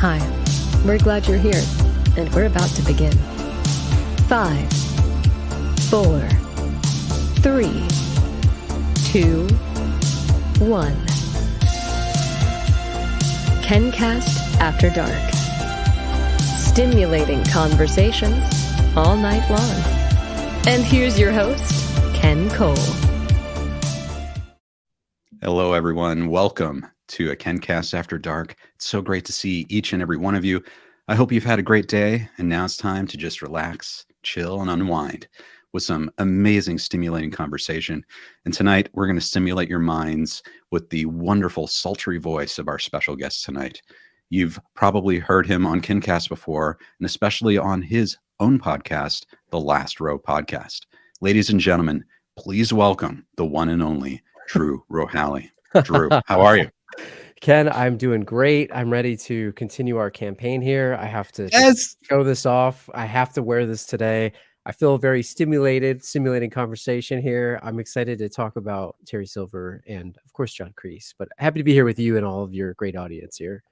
Hi, we're glad you're here, and we're about to begin. 5, 4, 3, 2, 1. KenCast After Dark. Stimulating conversations all night long. And here's your host, Ken Cole. Hello, everyone. Welcome to a KenCast After Dark. It's so great to see each and every one of you. I hope you've had a great day, and now it's time to just relax, chill, and unwind with some amazing, stimulating conversation. And tonight, we're going to stimulate your minds with the wonderful, sultry voice of our special guest tonight. You've probably heard him on KenCast before, and especially on his own podcast, the Last Row Podcast. Ladies and gentlemen, please welcome the one and only Drew Rohaly. Drew, how are you? Ken, I'm doing great. I'm ready to continue our campaign here. I have to show this off. I have to wear this today. I feel very stimulating conversation here. I'm excited to talk about Terry Silver and, of course, John Kreese. But happy to be here with you and all of your great audience here.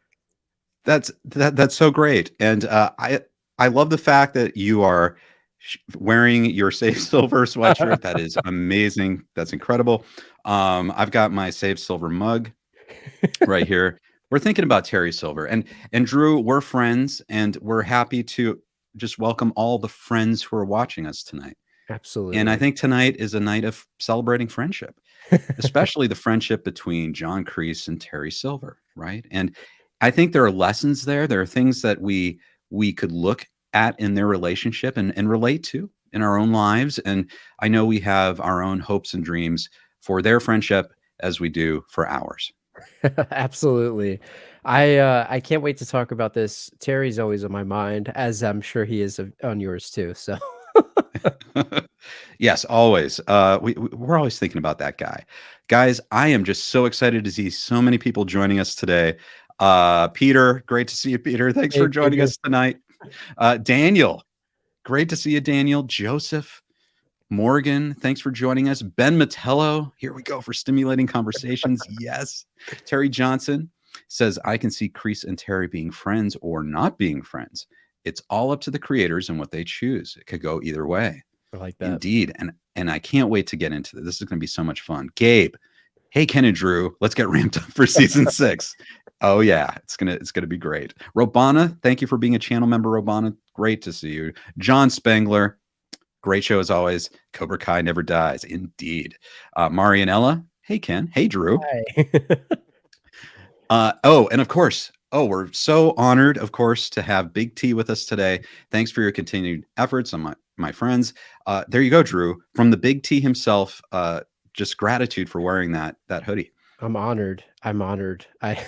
That's so great. And I love the fact that you are wearing your Save Silver sweatshirt. That is amazing. That's incredible. I've got my Save Silver mug right here. We're thinking about Terry Silver, and Drew, we're friends, and we're happy to just welcome all the friends who are watching us tonight. Absolutely. And I think tonight is a night of celebrating friendship, especially the friendship between John Kreese and Terry Silver, right? And I think there are lessons there. There are things that we could look at in their relationship and relate to in our own lives. And I know we have our own hopes and dreams for their friendship as we do for ours. Absolutely. I can't wait to talk about this. Terry's always on my mind, as I'm sure he is on yours too. So yes, always. We're always thinking about that guy. Guys, I am just so excited to see so many people joining us today. Peter, great to see you, Peter. Thanks for joining us tonight. Daniel, great to see you, Daniel. Joseph, Morgan, thanks for joining us. Ben Metello, here we go for stimulating conversations. Yes. Terry Johnson says, I can see Kreese and Terry being friends or not being friends. It's all up to the creators and what they choose. It could go either way. I like that. Indeed. And I can't wait to get into this. This is going to be so much fun. Gabe, hey, Ken and Drew, let's get ramped up for season 6. Oh yeah, it's gonna be great. Robana, thank you for being a channel member, Robana. Great to see you. John Spangler, great show as always. Cobra Kai never dies. Indeed. Marianella, hey Ken, hey Drew. Hi. And of course, we're so honored, of course, to have Big T with us today. Thanks for your continued efforts on my friends. There you go, Drew. From the Big T himself, just gratitude for wearing that hoodie. I'm honored. I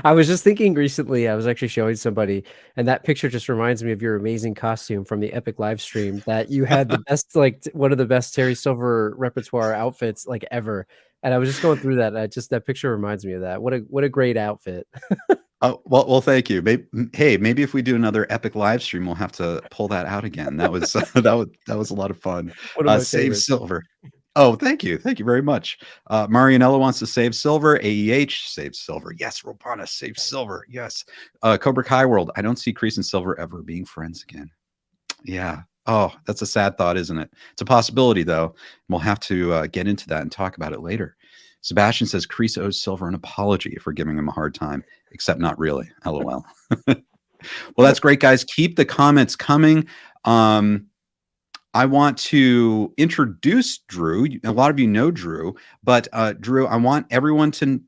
I was just thinking recently, I was actually showing somebody, and that picture just reminds me of your amazing costume from the epic live stream that you had the best, like one of the best Terry Silver repertoire outfits like ever. And I was just going through that. And that picture reminds me of that. What a great outfit. Oh, well, thank you. Maybe if we do another epic live stream, we'll have to pull that out again. That was that was a lot of fun. Save Silver. Oh, thank you very much. Marianella wants to save Silver. AEH save Silver. Yes, Robana save Silver. Yes. Cobra Kai World. I don't see Kreese and Silver ever being friends again. Yeah. Oh, that's a sad thought, isn't it? It's a possibility, though. We'll have to get into that and talk about it later. Sebastian says Kreese owes Silver an apology for giving him a hard time, except not really. LOL. Well, that's great, guys. Keep the comments coming. I want to introduce Drew. A lot of you know Drew, but Drew, I want everyone to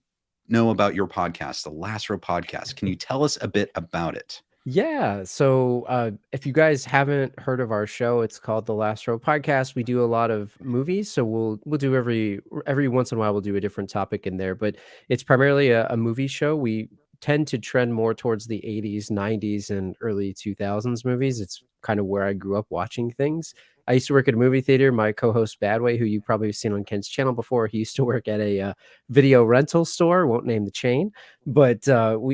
know about your podcast, the Last Row Podcast. Can you tell us a bit about it? Yeah. So if you guys haven't heard of our show, it's called the Last Row Podcast. We do a lot of movies, so we'll do every once in a while we'll do a different topic in there, but it's primarily a movie show. We tend to trend more towards the 80s, 90s, and early 2000s movies. It's kind of where I grew up watching things. I used to work at a movie theater. My co-host Badway, who you probably have seen on Ken's channel before, he used to work at a video rental store. Won't name the chain, but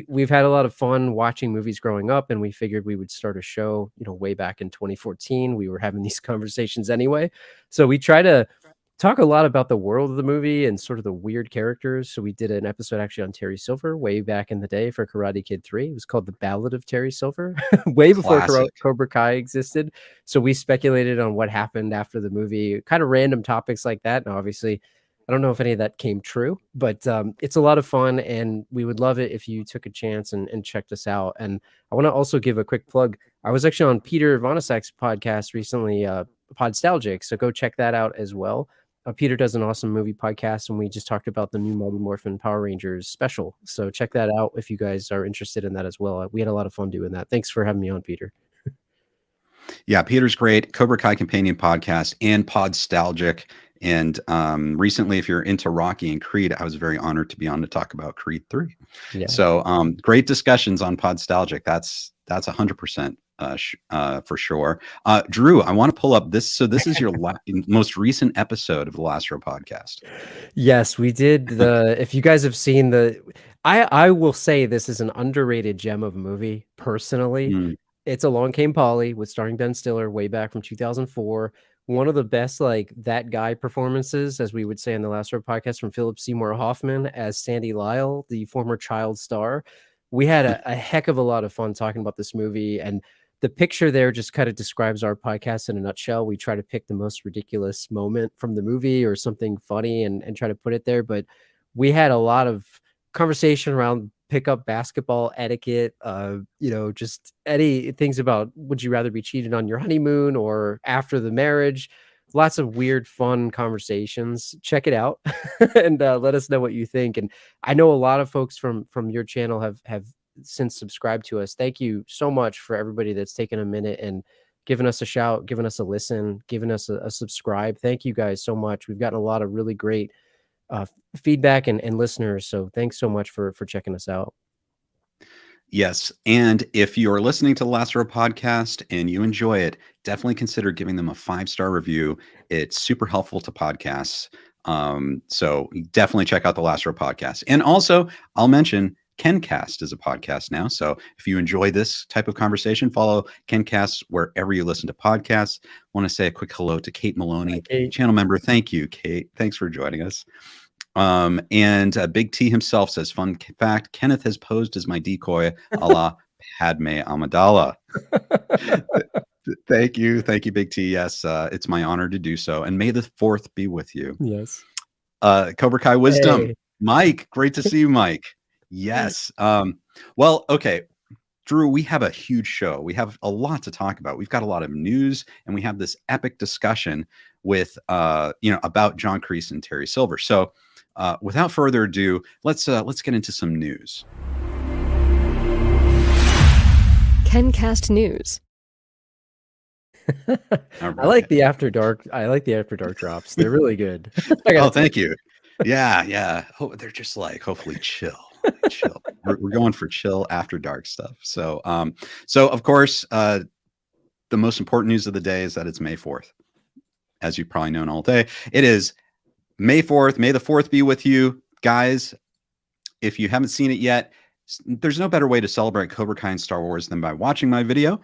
we've had a lot of fun watching movies growing up, and we figured we would start a show. Way back in 2014, we were having these conversations anyway. So we try to talk a lot about the world of the movie and sort of the weird characters. So we did an episode actually on Terry Silver way back in the day for Karate Kid 3. It was called The Ballad of Terry Silver, way before Classic. Cobra Kai existed. So we speculated on what happened after the movie, kind of random topics like that. And obviously, I don't know if any of that came true, but it's a lot of fun, and we would love it if you took a chance and checked us out. And I want to also give a quick plug. I was actually on Peter Vonasak's podcast recently, Podstalgic, so go check that out as well. Peter does an awesome movie podcast, and we just talked about the new Mighty Morphin Power Rangers special. So check that out if you guys are interested in that as well. We had a lot of fun doing that. Thanks for having me on, Peter. Yeah, Peter's great. Cobra Kai Companion Podcast and Podstalgic. And recently, if you're into Rocky and Creed, I was very honored to be on to talk about Creed 3. Yeah. So great discussions on Podstalgic. That's 100% for sure. Drew, I want to pull up this. So this is your most recent episode of the Last Row podcast. Yes, we did if you guys have seen I will say this is an underrated gem of a movie personally. It's Along Came Polly with starring Ben Stiller way back from 2004. One of the best, like, that guy performances, as we would say on the Last Row podcast, from Philip Seymour Hoffman as Sandy Lyle, the former child star. We had a heck of a lot of fun talking about this movie, and the picture there just kind of describes our podcast in a nutshell. We try to pick the most ridiculous moment from the movie or something funny and try to put it there. But we had a lot of conversation around pickup basketball etiquette, just any things about would you rather be cheated on your honeymoon or after the marriage. Lots of weird, fun conversations. Check it out and let us know what you think. And I know a lot of folks from your channel have since subscribed to us. Thank you so much for everybody that's taken a minute and given us a shout, given us a listen, given us a subscribe. Thank you guys so much. We've gotten a lot of really great feedback and listeners. So thanks so much for checking us out. Yes. And if you're listening to the Last Row podcast and you enjoy it, definitely consider giving them a 5-star review. It's super helpful to podcasts. So definitely check out the Last Row podcast. And also, I'll mention KenCast is a podcast now. So if you enjoy this type of conversation, follow KenCast wherever you listen to podcasts. I want to say a quick hello to Kate Maloney, channel member. Thank you, Kate. Thanks for joining us. And Big T himself says, fun fact, Kenneth has posed as my decoy a la Padme Amidala. Thank you, Big T. Yes, it's my honor to do so. And may the 4th be with you. Yes. Cobra Kai Wisdom. Hey. Mike, great to see you, Mike. Yes. Well, okay. Drew, we have a huge show. We have a lot to talk about. We've got a lot of news, and we have this epic discussion with, about John Kreese and Terry Silver. So without further ado, let's get into some news. KenCast news. Right. I like the after dark drops. They're really good. Thank you. Yeah. Oh, they're just like, hopefully chill. We're going for chill after dark stuff. So of course, the most important news of the day is that it's May 4th. As you've probably known all day, it is May 4th. May the 4th be with you, guys. If you haven't seen it yet, there's no better way to celebrate Cobra Kai and Star Wars than by watching my video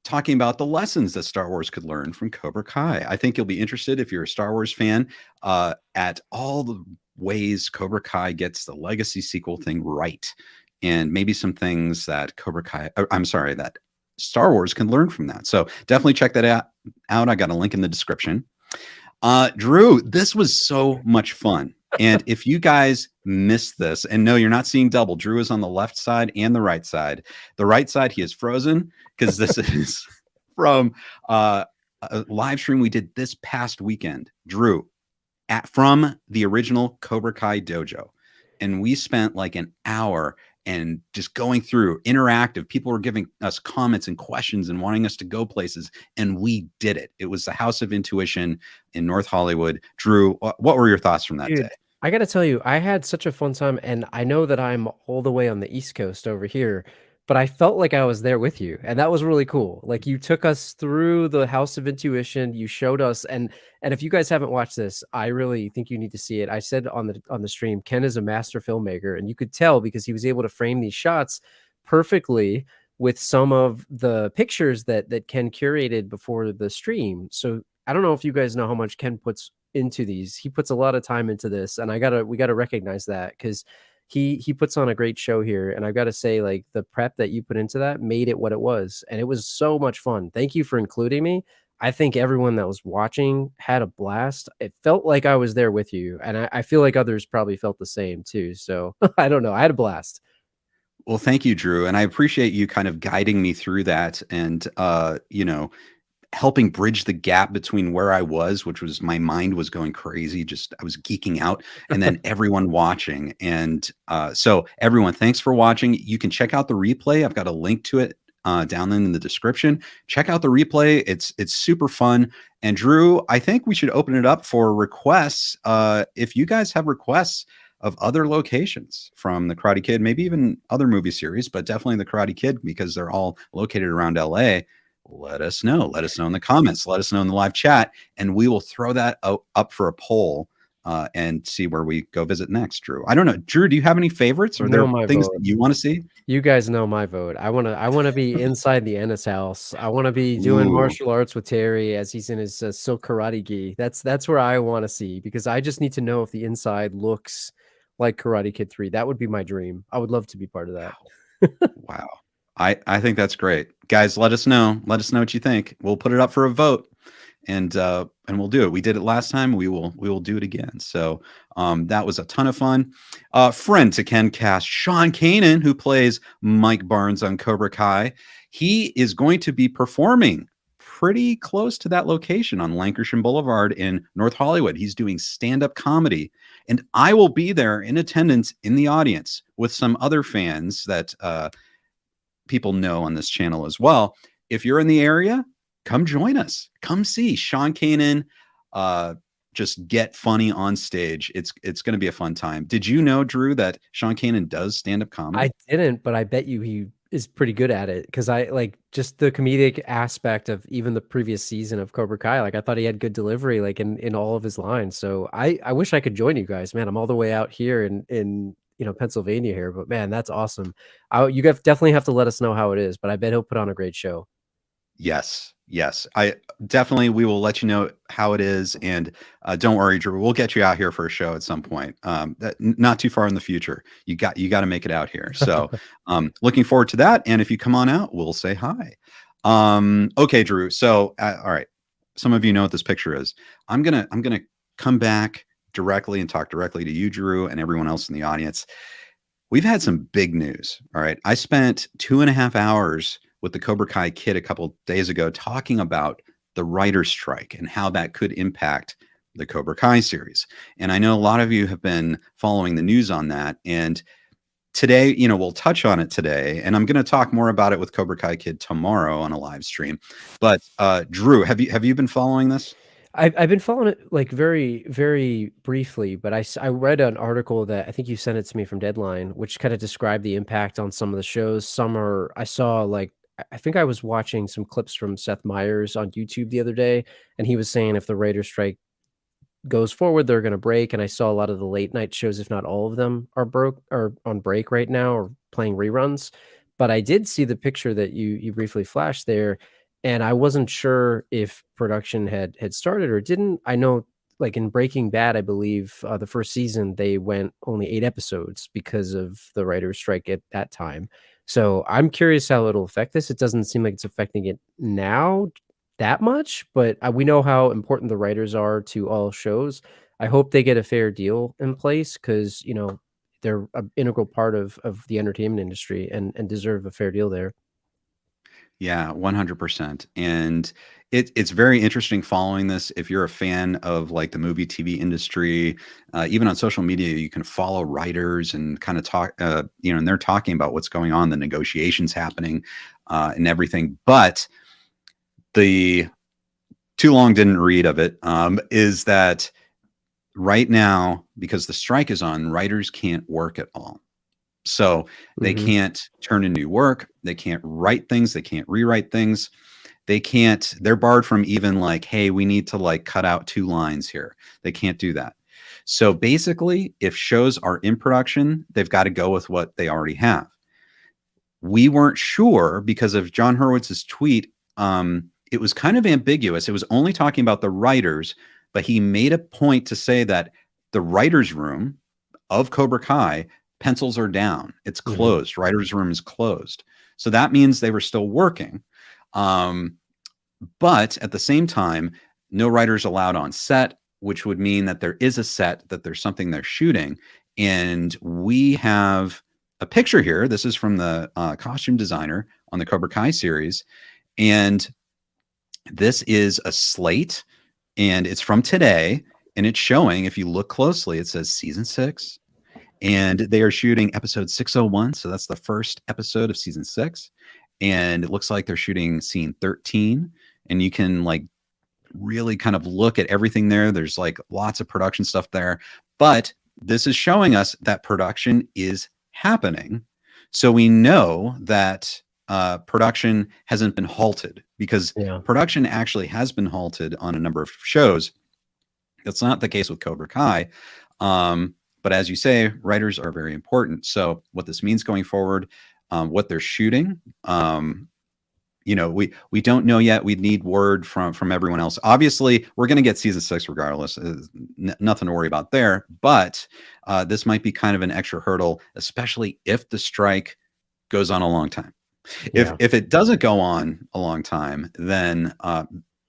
talking about the lessons that Star Wars could learn from Cobra Kai. I think you'll be interested, if you're a Star Wars fan, at all the ways Cobra Kai gets the legacy sequel thing right, and maybe some things that that Star Wars can learn from that. So definitely check that out. I got a link in the description. Drew, this was so much fun. And if you guys missed this, and no, you're not seeing double. Drew is on the left side and the right side. The right side, he is frozen because this is from a live stream we did this past weekend. Drew, from the original Cobra Kai dojo. And we spent like an hour and just going through interactive. People were giving us comments and questions and wanting us to go places. And we did it. It was the House of Intuition in North Hollywood. Drew, what were your thoughts from that day? I got to tell you, I had such a fun time. And I know that I'm all the way on the East Coast over here, but I felt like I was there with you. And that was really cool. Like, you took us through the House of Intuition. You showed us. And if you guys haven't watched this, I really think you need to see it. I said on the stream, Ken is a master filmmaker, and you could tell because he was able to frame these shots perfectly with some of the pictures that Ken curated before the stream. So I don't know if you guys know how much Ken puts into these. He puts a lot of time into this, and we gotta recognize that, because he puts on a great show here. And I've got to say, like, the prep that you put into that made it what it was, and it was so much fun. Thank you for including me. I think everyone that was watching had a blast. It felt like I was there with you, and I feel like others probably felt the same too. So I don't know. I had a blast. Well, thank you, Drew. And I appreciate you kind of guiding me through that and, helping bridge the gap between where I was, which was my mind was going crazy. Just I was geeking out, and then everyone watching. And so everyone, thanks for watching. You can check out the replay. I've got a link to it down in the description. Check out the replay. It's super fun. And Drew, I think we should open it up for requests. If you guys have requests of other locations from the Karate Kid, maybe even other movie series, but definitely the Karate Kid, because they're all located around LA. Let us know. Let us know in the comments. Let us know in the live chat, and we will throw that up for a poll and see where we go visit next. Drew, I don't know. Drew, do you have any favorites? Are there things that you want to see? You guys know my vote. I want to be inside the Ennis house. I want to be doing martial arts with Terry as he's in his silk karate gi. That's where I want to see, because I just need to know if the inside looks like Karate Kid 3. That would be my dream. I would love to be part of that. Wow. I think that's great. Guys, let us know. Let us know what you think. We'll put it up for a vote, and we'll do it. We did it last time. We will do it again. So that was a ton of fun. Friend to KenCast, Sean Kanan, who plays Mike Barnes on Cobra Kai, he is going to be performing pretty close to that location on Lancashire Boulevard in North Hollywood. He's doing stand-up comedy, and I will be there in attendance in the audience with some other fans that people know on this channel as well. If you're in the area, come join us. Come see Sean Kanan just get funny on stage. It's going to be a fun time. Did you know, Drew, that Sean Kanan does stand-up comedy? I didn't, but I bet you he is pretty good at it, because I like just the comedic aspect of even the previous season of Cobra Kai. Like, I thought he had good delivery, like in all of his lines. So I wish I could join you guys, man. I'm all the way out here in Pennsylvania here, but man, that's awesome. You guys definitely have to let us know how it is, but I bet he'll put on a great show. Yes. I definitely, we will let you know how it is. And don't worry, Drew, we'll get you out here for a show at some point. Not too far in the future. You got to make it out here. So looking forward to that. And if you come on out, we'll say hi. Okay, Drew. So, all right. Some of you know what this picture is. I'm going to come back directly and talk directly to you, Drew, and everyone else in the audience. We've had some big news. All right. I spent 2.5 hours with the Cobra Kai kid a couple days ago talking about the writer's strike and how that could impact the Cobra Kai series. And I know a lot of you have been following the news on that. And today, we'll touch on it today. And I'm going to talk more about it with Cobra Kai Kid tomorrow on a live stream. But Drew, have you been following this? I've been following it like very, very briefly, but I read an article that I think you sent it to me from Deadline, which kind of described the impact on some of the shows. I saw, like, I think I was watching some clips from Seth Meyers on YouTube the other day, and he was saying if the writer's strike goes forward, they're going to break. And I saw a lot of the late night shows, if not all of them, are on break right now or playing reruns. But I did see the picture that you briefly flashed there, and I wasn't sure if production had started or didn't. I know, like in Breaking Bad, I believe the first season they went only 8 episodes because of the writer's strike at that time. So I'm curious how it'll affect this. It doesn't seem like it's affecting it now that much, but we know how important the writers are to all shows. I hope they get a fair deal in place, because they're an integral part of the entertainment industry and deserve a fair deal there. Yeah, 100%. And it's very interesting following this. If you're a fan of like the movie TV industry, even on social media, you can follow writers and kind of talk, and they're talking about what's going on, the negotiations happening and everything. But the too long didn't read of it is that right now, because the strike is on, writers can't work at all. So they can't turn in new work. They can't write things. They can't rewrite things. They're barred from even like, hey, we need to like cut out 2 lines here. They can't do that. So basically, if shows are in production, they've got to go with what they already have. We weren't sure because of John Hurwitz's tweet. It was kind of ambiguous. It was only talking about the writers, but he made a point to say that the writer's room of Cobra Kai, pencils are down. It's closed. Writer's room is closed. So that means they were still working. But at the same time, no writers allowed on set, which would mean that there is a set, that there's something they're shooting. And we have a picture here. This is from the costume designer on the Cobra Kai series. And this is a slate, and it's from today. And it's showing, if you look closely, it says season 6. And they are shooting episode 601. So that's the first episode of season 6. And it looks like they're shooting scene 13. And you can like really kind of look at everything there. There's like lots of production stuff there. But this is showing us that production is happening. So we know that production hasn't been halted, because production actually has been halted on a number of shows. That's not the case with Cobra Kai. But as you say, writers are very important. So what this means going forward, what they're shooting, you know, we don't know yet. We need word from everyone else. Obviously, we're going to get season 6 regardless. Nothing to worry about there. But this might be kind of an extra hurdle, especially if the strike goes on a long time. If it doesn't go on a long time, then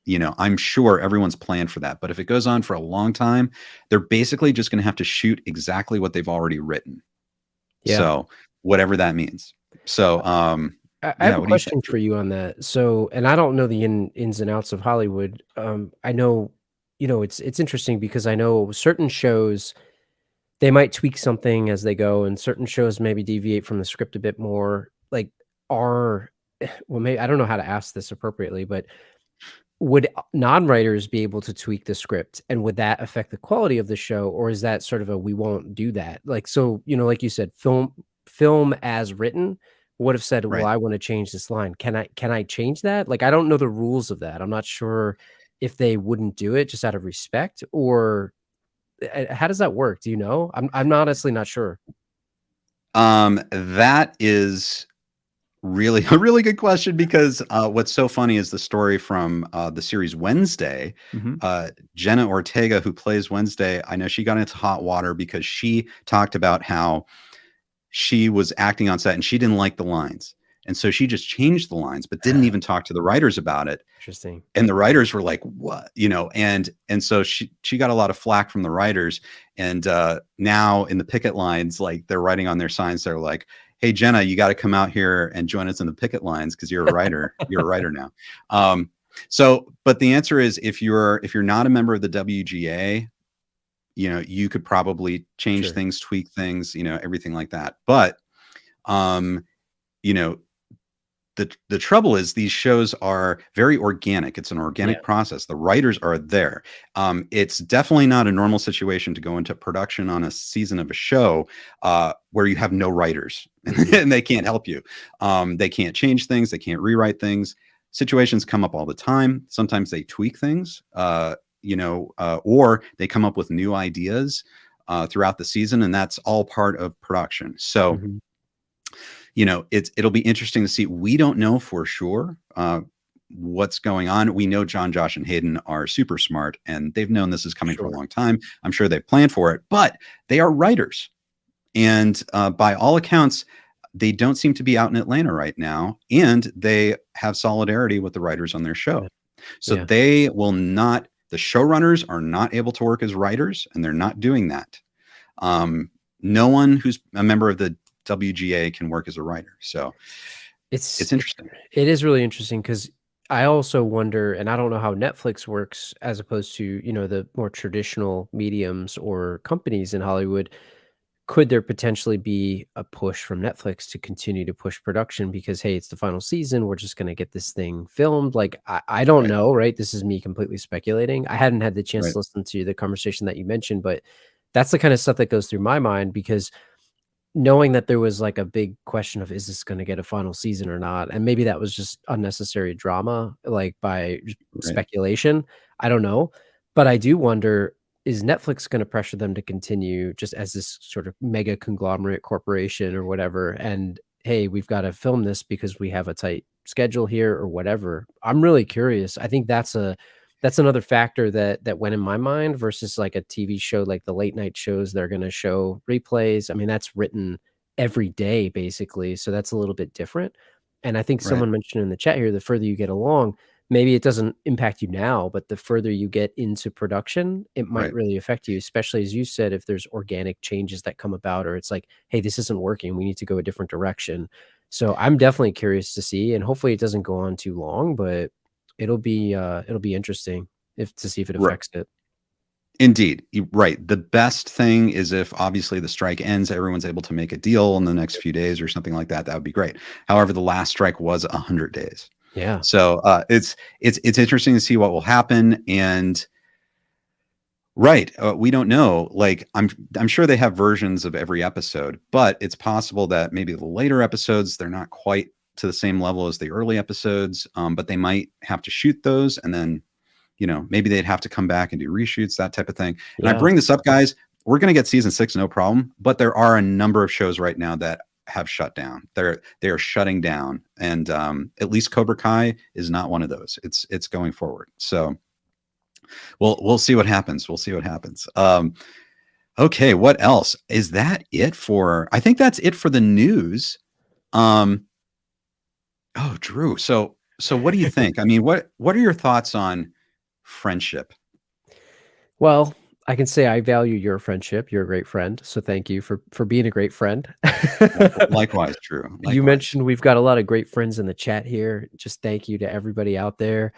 you know, I'm sure everyone's planned for that. But if it goes on for a long time, they're basically just going to have to shoot exactly what they've already written. So whatever that means. So I have a question for you on that. So, and I don't know the ins and outs of Hollywood. I know, you know, it's interesting because I know certain shows, they might tweak something as they go, and certain shows maybe deviate from the script a bit more. Like, well, maybe I don't know how to ask this appropriately, but would non-writers be able to tweak the script, and would that affect the quality of the show, or is that sort of a we won't do that? Like, so, you know, like you said, film as written would have said, well, I want to change this line. Can I change that? Like, I don't know the rules of that. I'm not sure if they wouldn't do it just out of respect, or how does that work? Do you know? I'm honestly not sure. That is really a really good question, because what's so funny is the story from the series Wednesday. Jenna Ortega, who plays Wednesday, I know she got into hot water because she talked about how she was acting on set and she didn't like the lines. And so she just changed the lines, but didn't even talk to the writers about it. Interesting. And the writers were like, what? You know, and so she got a lot of flack from the writers. And now in the picket lines, like they're writing on their signs, they're like, hey, Jenna, you got to come out here and join us in the picket lines because you're a writer. You're a writer now. So, but the answer is, if you're not a member of the WGA, you know, you could probably change things, tweak things, you know, everything like that. But, you know, the trouble is these shows are very organic. It's an organic process. The writers are there. It's definitely not a normal situation to go into production on a season of a show where you have no writers and they can't help you. They can't change things. They can't rewrite things. Situations come up all the time. Sometimes they tweak things, you know, or they come up with new ideas throughout the season, and that's all part of production. So, you know, it'll be interesting to see. We don't know for sure what's going on. We know John, Josh, and Hayden are super smart, and they've known this is coming for a long time. I'm sure they've planned for it, but they are writers. And by all accounts, they don't seem to be out in Atlanta right now, and they have solidarity with the writers on their show. So they will not, the showrunners are not able to work as writers, and they're not doing that. No one who's a member of the WGA can work as a writer. So it's interesting. It is really interesting, because I also wonder, and I don't know how Netflix works as opposed to, you know, the more traditional mediums or companies in Hollywood. Could there potentially be a push from Netflix to continue to push production because, hey, it's the final season, we're just going to get this thing filmed? Like, I don't know, right? This is me completely speculating. I hadn't had the chance to listen to the conversation that you mentioned, but that's the kind of stuff that goes through my mind, because knowing that there was like a big question of, is this going to get a final season or not? And maybe that was just unnecessary drama, like by speculation. I don't know. But I do wonder, is Netflix going to pressure them to continue just as this sort of mega conglomerate corporation or whatever? And hey, we've got to film this because we have a tight schedule here or whatever. I'm really curious. I think that's that's another factor that went in my mind versus like a TV show, like the late night shows. They're going to show replays. I mean, that's written every day basically. So that's a little bit different. And I think Right. someone mentioned in the chat here, the further you get along, maybe it doesn't impact you now, but the further you get into production, it might Right. really affect you, especially as you said, if there's organic changes that come about, or it's like, hey, this isn't working. We need to go a different direction. So I'm definitely curious to see, and hopefully it doesn't go on too long, but it'll be interesting if to see if it Right. affects it. Indeed. Right. The best thing is if obviously the strike ends, everyone's able to make a deal in the next few days or something like that. That would be great. However, the last strike was 100 days. Yeah. So it's interesting to see what will happen. And right, we don't know. Like I'm sure they have versions of every episode, but it's possible that maybe the later episodes they're not quite to the same level as the early episodes, but they might have to shoot those and then maybe they'd have to come back and do reshoots, that type of thing. And I Yeah. bring this up, guys. We're going to get season 6, no problem. But there are a number of shows right now that have shut down. They are shutting down, and at least Cobra Kai is not one of those. It's going forward. So we'll see what happens. We'll see what happens. Okay, what else? Is that it for? I think that's it for the news. Oh, Drew. So what do you think? I mean, what are your thoughts on friendship? Well, I can say I value your friendship. You're a great friend, so thank you for being a great friend. Likewise, Drew. You Likewise. mentioned we've got a lot of great friends in the chat here. Just thank you to everybody out there.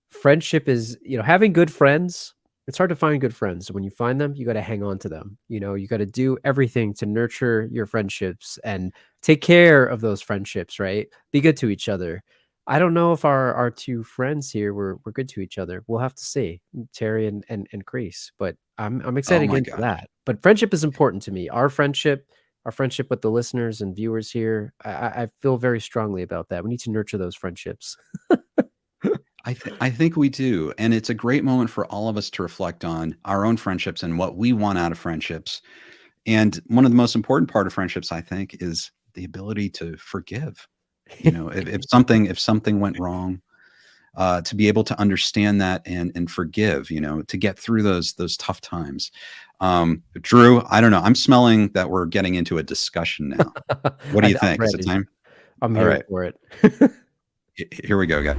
Friendship is, having good friends. It's hard to find good friends. When you find them, you got to hang on to them. You got to do everything to nurture your friendships and take care of those friendships, right? Be good to each other. I don't know if our two friends here were good to each other. We'll have to see, Terry and Kreese. But I'm Oh excited to my get into gosh. that. But friendship is important to me. Our friendship with the listeners and viewers here, I feel very strongly about that. We need to nurture those friendships. I think we do. And it's a great moment for all of us to reflect on our own friendships and what we want out of friendships. And one of the most important part of friendships, I think, is the ability to forgive. If something went wrong, to be able to understand that and forgive, to get through those tough times. Drew, I don't know. I'm smelling that we're getting into a discussion now. What do you I'm think? Is it ready. time? I'm All here right. for it. Here we go, guys.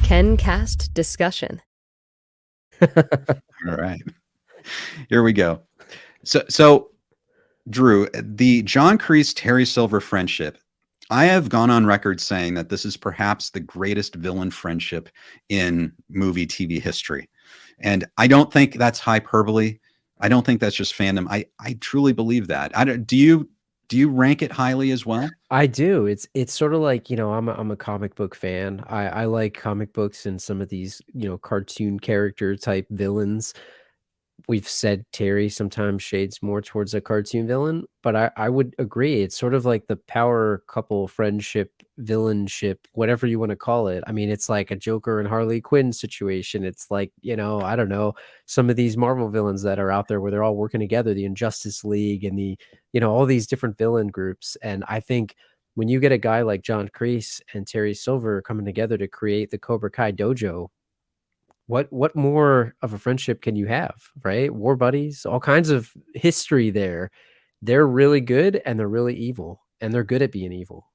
KenCast discussion. All right. Here we go. So Drew, the John Kreese Terry Silver friendship, I have gone on record saying that this is perhaps the greatest villain friendship in movie TV history. And I don't think that's hyperbole. I don't think that's just fandom. I truly believe that. Do you rank it highly as well? I do. It's sort of like, I'm a comic book fan. I like comic books and some of these, cartoon character type villains. We've said Terry sometimes shades more towards a cartoon villain, but I would agree. It's sort of like the power couple friendship, villainship, whatever you want to call it. I mean, it's like a Joker and Harley Quinn situation. It's like, I don't know, some of these Marvel villains that are out there where they're all working together, the Injustice League and all these different villain groups. And I think when you get a guy like John Kreese and Terry Silver coming together to create the Cobra Kai dojo, what more of a friendship can you have, right? War buddies, all kinds of history there. They're really good and they're really evil, and they're good at being evil,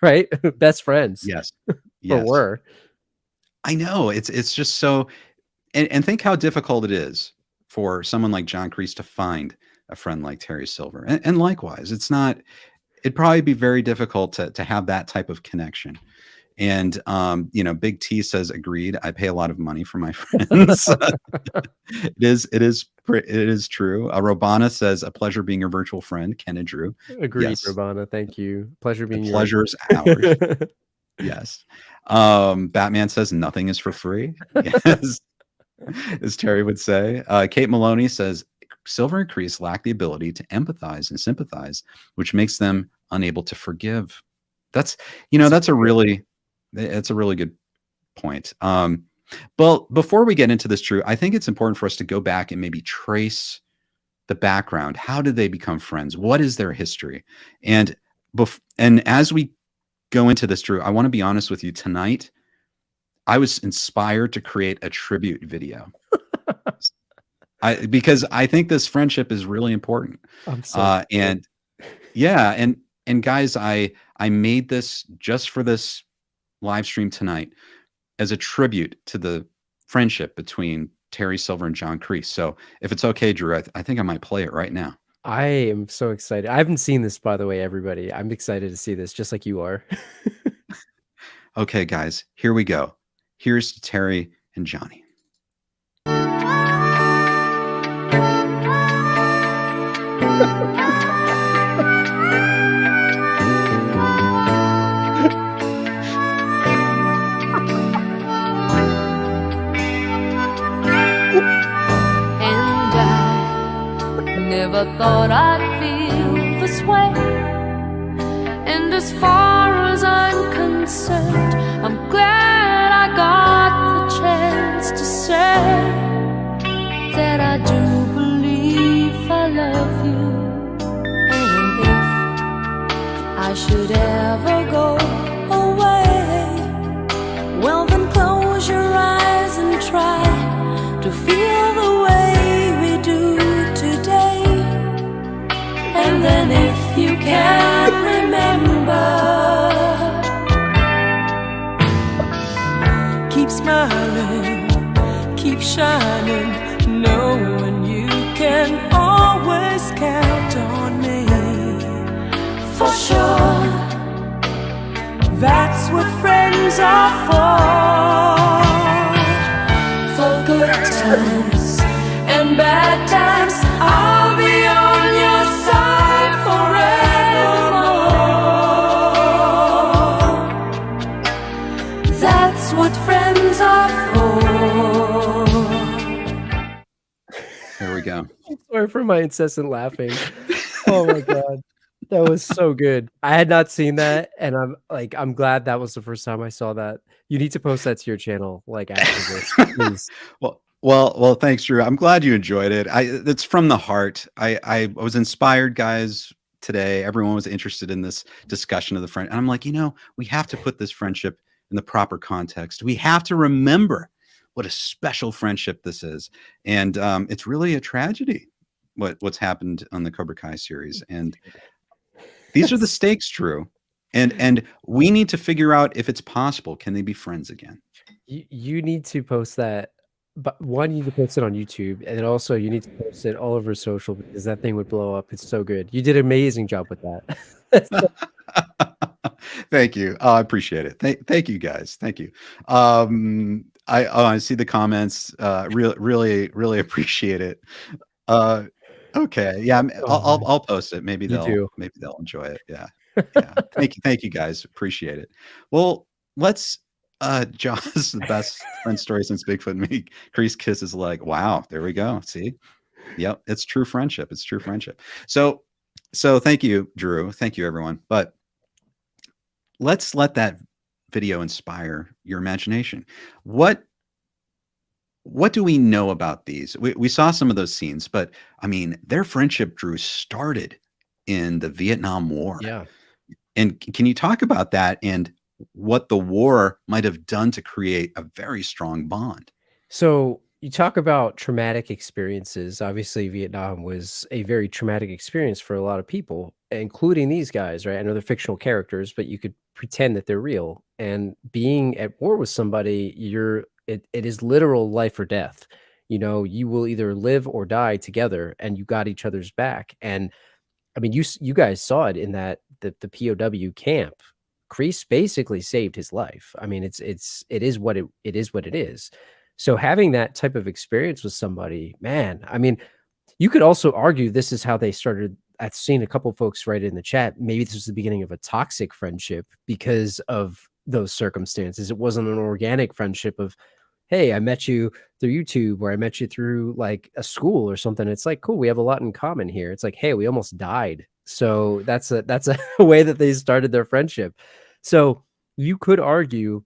right? Best friends. Yes. Or Yes. were. I know. It's just so and think how difficult it is for someone like John Kreese to find a friend like Terry Silver. And likewise, it'd probably be very difficult to have that type of connection. And Big T says agreed. I pay a lot of money for my friends. It is true. Robana says a pleasure being your virtual friend, Ken and Drew. Agreed, Yes. Robana. Thank you. Pleasure being The yours. pleasure's ours. Yes. Batman says nothing is for free. Yes. As Terry would say. Kate Maloney says Silver and Kreese lack the ability to empathize and sympathize, which makes them unable to forgive. That's a really good point. But before we get into this, Drew, I think it's important for us to go back and maybe trace the background. How did they become friends? What is their history? And as we go into this, Drew, I want to be honest with you tonight. I was inspired to create a tribute video. Because I think this friendship is really important. I'm so And yeah, and guys, I made this just for this live stream tonight as a tribute to the friendship between Terry Silver and John Kreese. So if it's okay, Drew, I think I might play it right now. I am so excited. I haven't seen this, by the way, everybody. I'm excited to see this, just like you are. Okay, guys, here we go. Here's to Terry and Johnny. Never thought I'd feel this way. And as far as I'm concerned, I'm glad I got the chance to say that I do believe I love you. And if I should ever go away, well then close your eyes and try to feel the way we do today. And then if you can remember, keep smiling, keep shining, knowing you can always count on me. For sure, that's what friends are for. For good times and bad times, I'll be on your side forevermore. That's what friends are for. There we go. Sorry for my incessant laughing. Oh my god, that was so good. I had not seen that, and I'm glad that was the first time I saw that. You need to post that to your channel, like after this, please. Well, thanks, Drew. I'm glad you enjoyed it. It's from the heart. I was inspired, guys, today. Everyone was interested in this discussion of the friend. And I'm like, we have to put this friendship in the proper context. We have to remember what a special friendship this is. And it's really a tragedy what's happened on the Cobra Kai series. And these are the stakes, Drew. And we need to figure out if it's possible. Can they be friends again? You need to post that. But one, you need to post it on YouTube, and then also you need to post it all over social because that thing would blow up. It's so good. You did an amazing job with that. Thank you. I appreciate it. Thank you, guys. Thank you. I see the comments. Really appreciate it. Okay. Yeah. I'll post it. Maybe they'll enjoy it. Yeah. Yeah. Thank you, guys. Appreciate it. Well, let's. John, this is the best friend story since Bigfoot and me. Kreese kisses like, wow, there we go. See? Yep, it's true friendship. It's true friendship. So thank you, Drew. Thank you, everyone. But let's let that video inspire your imagination. What do we know about these? We saw some of those scenes, but I mean, their friendship, Drew, started in the Vietnam War. Yeah. And can you talk about that and what the war might have done to create a very strong bond? So you talk about traumatic experiences. Obviously, Vietnam was a very traumatic experience for a lot of people, including these guys, right? I know they're fictional characters, but you could pretend that they're real. And being at war with somebody, it is literal life or death. You will either live or die together, and you got each other's back. And I mean, you guys saw it in the POW camp. Kreese basically saved his life. I mean, it is what it is. So having that type of experience with somebody, man, I mean, you could also argue this is how they started. I've seen a couple folks write in the chat. Maybe this was the beginning of a toxic friendship because of those circumstances. It wasn't an organic friendship of, hey, I met you through YouTube or I met you through like a school or something. It's like, cool, we have a lot in common here. It's like, hey, we almost died. So that's a way that they started their friendship. So you could argue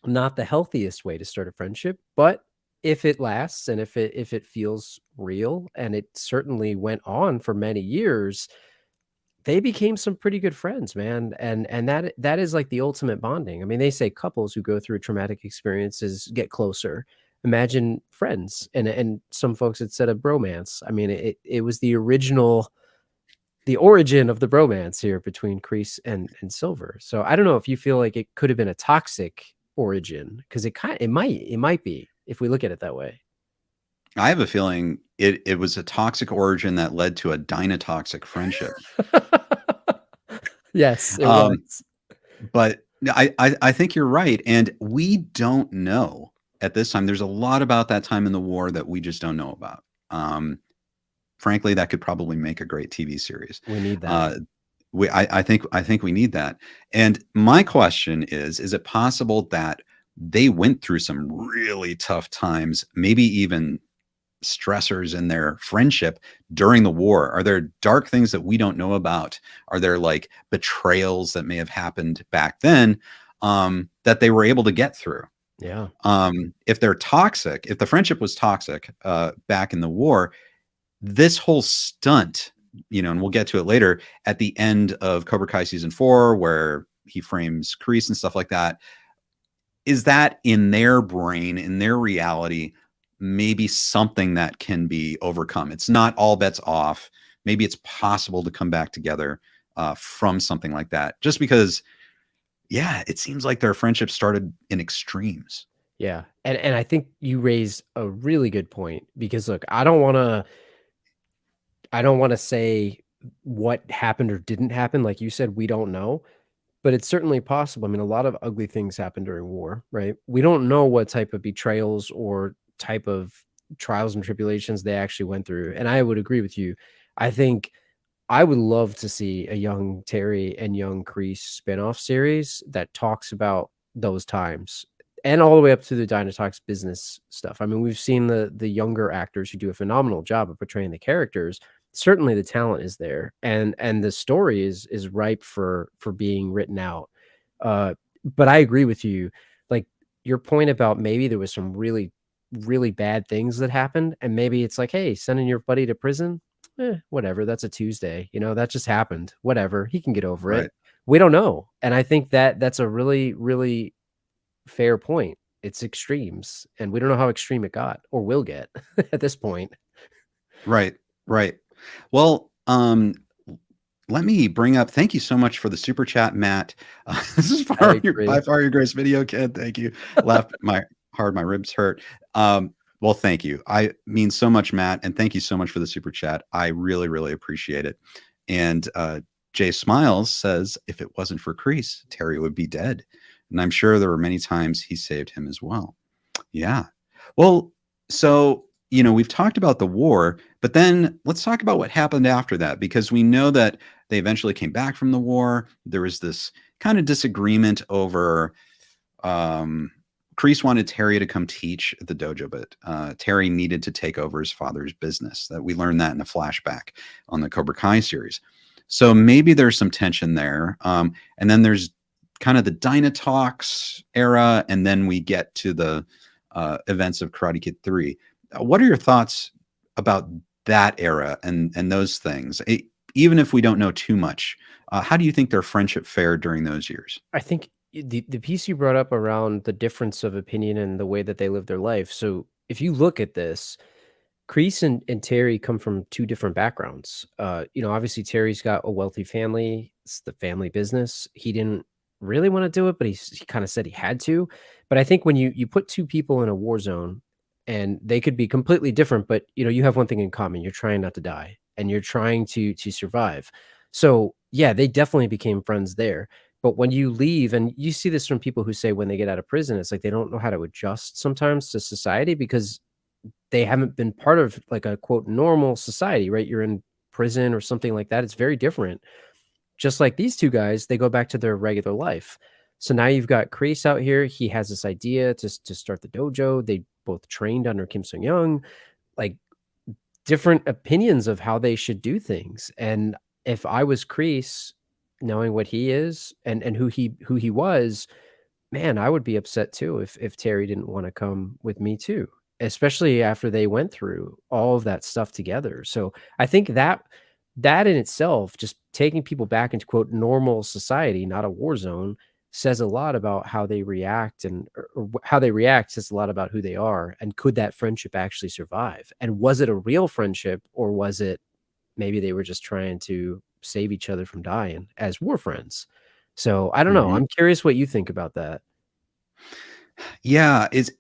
not the healthiest way to start a friendship, but if it lasts and if it feels real, and it certainly went on for many years, they became some pretty good friends, man. And that is like the ultimate bonding. I mean, they say couples who go through traumatic experiences get closer. Imagine friends, and some folks had said a bromance. I mean, it was the origin of the bromance here between Kreese and Silver. So I don't know if you feel like it could have been a toxic origin, because it might be if we look at it that way. I have a feeling it was a toxic origin that led to a dynatoxic friendship. Yes, it was. But I think you're right. And we don't know at this time. There's a lot about that time in the war that we just don't know about. Frankly, that could probably make a great TV series. We need that. I think we need that. And my question is it possible that they went through some really tough times, maybe even stressors in their friendship during the war? Are there dark things that we don't know about? Are there like betrayals that may have happened back then that they were able to get through? Yeah. If they're toxic, if the friendship was toxic back in the war, this whole stunt, and we'll get to it later at the end of Cobra Kai season 4, where he frames Kreese and stuff like that, is that in their brain, in their reality, maybe something that can be overcome? It's not all bets off. Maybe it's possible to come back together from something like that, just because, yeah, it seems like their friendship started in extremes. Yeah. And I think you raise a really good point, because look, I don't want to say what happened or didn't happen. Like you said, we don't know, but it's certainly possible. I mean, a lot of ugly things happen during war, right? We don't know what type of betrayals or type of trials and tribulations they actually went through. And I would agree with you. I think I would love to see a young Terry and young Kreese spinoff series that talks about those times, and all the way up to the Dynatox business stuff. I mean, we've seen the younger actors who do a phenomenal job of portraying the characters. Certainly the talent is there, and the story is ripe for being written out. But I agree with you. Like your point about maybe there was some really, really bad things that happened, and maybe it's like, hey, sending your buddy to prison, whatever, that's a Tuesday, that just happened, whatever, he can get over it. We don't know. And I think that's a really, really fair point. It's extremes, and we don't know how extreme it got or will get at this point. Right. Well, let me bring up, thank you so much for the super chat, Matt. This is by far your greatest video, Ken. Thank you. Laughed my ribs hurt. Well, thank you. I mean so much, Matt, and thank you so much for the super chat. I really, really appreciate it. And Jay Smiles says, if it wasn't for Kreese, Terry would be dead. And I'm sure there were many times he saved him as well. Yeah. Well, so, we've talked about the war, but then let's talk about what happened after that, because we know that they eventually came back from the war. There was this kind of disagreement over Kreese wanted Terry to come teach at the dojo, but Terry needed to take over his father's business. That we learned that in a flashback on the Cobra Kai series. So maybe there's some tension there. And then there's kind of the Dynatox era, and then we get to the events of Karate Kid 3. What are your thoughts about that era and those things? Even if we don't know too much, how do you think their friendship fared during those years? I think the piece you brought up around the difference of opinion and the way that they live their life. So if you look at this, Kreese and Terry come from two different backgrounds. Obviously Terry's got a wealthy family. It's the family business. He didn't really want to do it, but he kind of said he had to. But I think when you put two people in a war zone, and they could be completely different, but you have one thing in common: you're trying not to die, and you're trying to survive. So yeah, they definitely became friends there. But when you leave, and you see this from people who say when they get out of prison, it's like they don't know how to adjust sometimes to society, because they haven't been part of like a quote normal society, right? You're in prison or something like that. It's very different. Just like these two guys, they go back to their regular life. So now you've got Kreese out here. He has this idea to start the dojo. They both trained under Kim Sung-young, like different opinions of how they should do things. And if I was Kreese, knowing what he is and who he was, man, I would be upset too if Terry didn't want to come with me too, especially after they went through all of that stuff together. So I think that that in itself, just taking people back into quote normal society, not a war zone, says a lot about how they react, and or how they react says a lot about who they are. And could that friendship actually survive? And was it a real friendship, or was it maybe they were just trying to save each other from dying as war friends? So I don't know. Mhm. I'm curious what you think about that. Yeah, is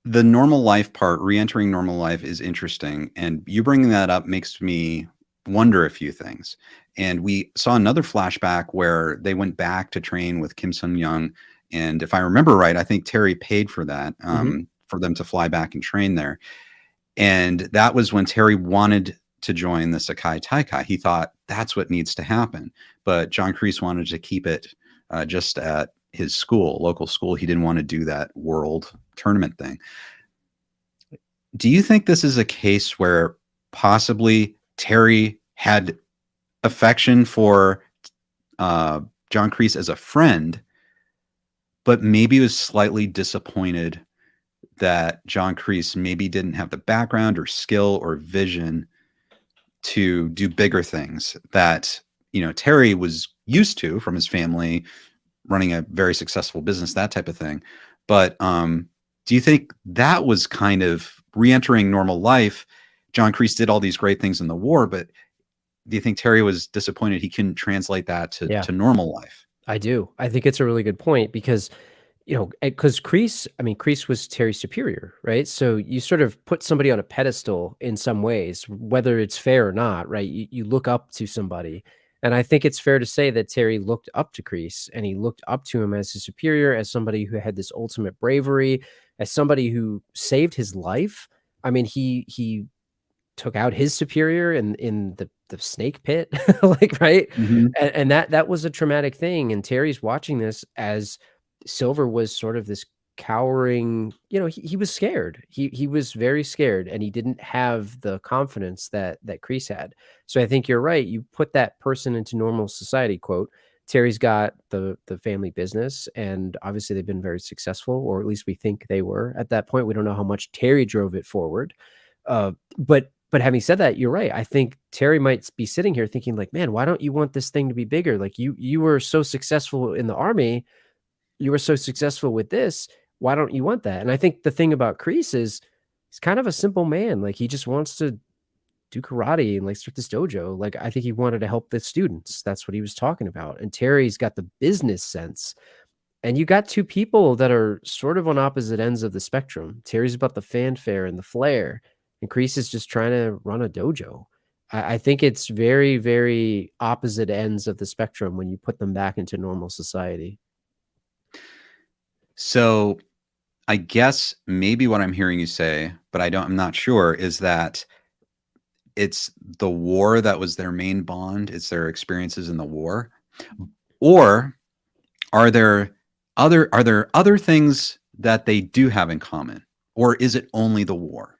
the normal life part, re-entering normal life is interesting, and you bringing that up makes me wonder a few things. And we saw another flashback where they went back to train with Kim Sun Young, and if I remember right, I think Terry paid for that, for them to fly back and train there. And that was when Terry wanted to join the Sekai Taikai. He thought that's what needs to happen, but John Kreese wanted to keep it just at his school, local school. He didn't want to do that world tournament thing. Do you think this is a case where possibly Terry had affection for John Kreese as a friend, but maybe was slightly disappointed that John Kreese maybe didn't have the background or skill or vision to do bigger things that, Terry was used to from his family, running a very successful business, that type of thing. But do you think that was kind of re-entering normal life? John Kreese did all these great things in the war, but do you think Terry was disappointed he couldn't translate that to normal life? I do. I think it's a really good point because, because Kreese was Terry's superior, right? So you sort of put somebody on a pedestal in some ways, whether it's fair or not, right? You look up to somebody. And I think it's fair to say that Terry looked up to Kreese, and he looked up to him as his superior, as somebody who had this ultimate bravery, as somebody who saved his life. I mean, he took out his superior in the snake pit, like, right? Mhm. And that was a traumatic thing. And Terry's watching this as Silver was sort of this cowering, he was scared. He was very scared, and he didn't have the confidence that Kreese had. So I think you're right. You put that person into normal society, quote. Terry's got the family business, and obviously they've been very successful, or at least we think they were at that point. We don't know how much Terry drove it forward. But having said that, you're right. I think Terry might be sitting here thinking like, man, why don't you want this thing to be bigger? Like you were so successful in the army. You were so successful with this. Why don't you want that? And I think the thing about Kreese is he's kind of a simple man. Like he just wants to do karate and like start this dojo. Like I think he wanted to help the students. That's what he was talking about. And Terry's got the business sense. And you got two people that are sort of on opposite ends of the spectrum. Terry's about the fanfare and the flair, and Kreese is just trying to run a dojo. I think it's very, very opposite ends of the spectrum when you put them back into normal society. So I guess maybe what I'm hearing you say, but I'm not sure, is that it's the war that was their main bond. It's their experiences in the war. Or are there other things that they do have in common? Or is it only the war?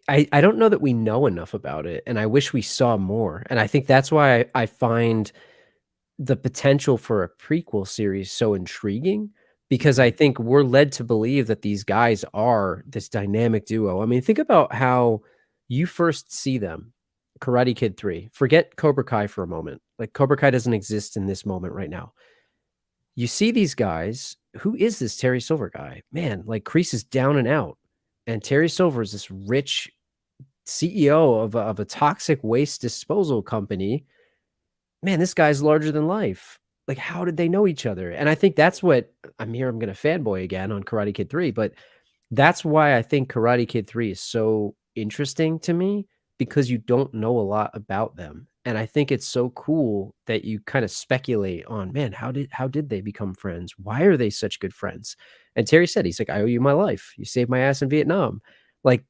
I don't know that we know enough about it, and I wish we saw more. And I think that's why I find the potential for a prequel series so intriguing, because I think we're led to believe that these guys are this dynamic duo. I mean, think about how you first see them. Karate Kid 3. Forget Cobra Kai for a moment. Like Cobra Kai doesn't exist in this moment right now. You see these guys. Who is this Terry Silver guy? Man, like Kreese is down and out. And Terry Silver is this rich CEO of a toxic waste disposal company. Man, this guy's larger than life. Like, how did they know each other? And I think that's what I'm going to fanboy again on Karate Kid 3, but that's why I think Karate Kid 3 is so interesting to me, because you don't know a lot about them. And I think it's so cool that you kind of speculate on, man, how did they become friends? Why are they such good friends? And Terry said, he's like, I owe you my life. You saved my ass in Vietnam. Like,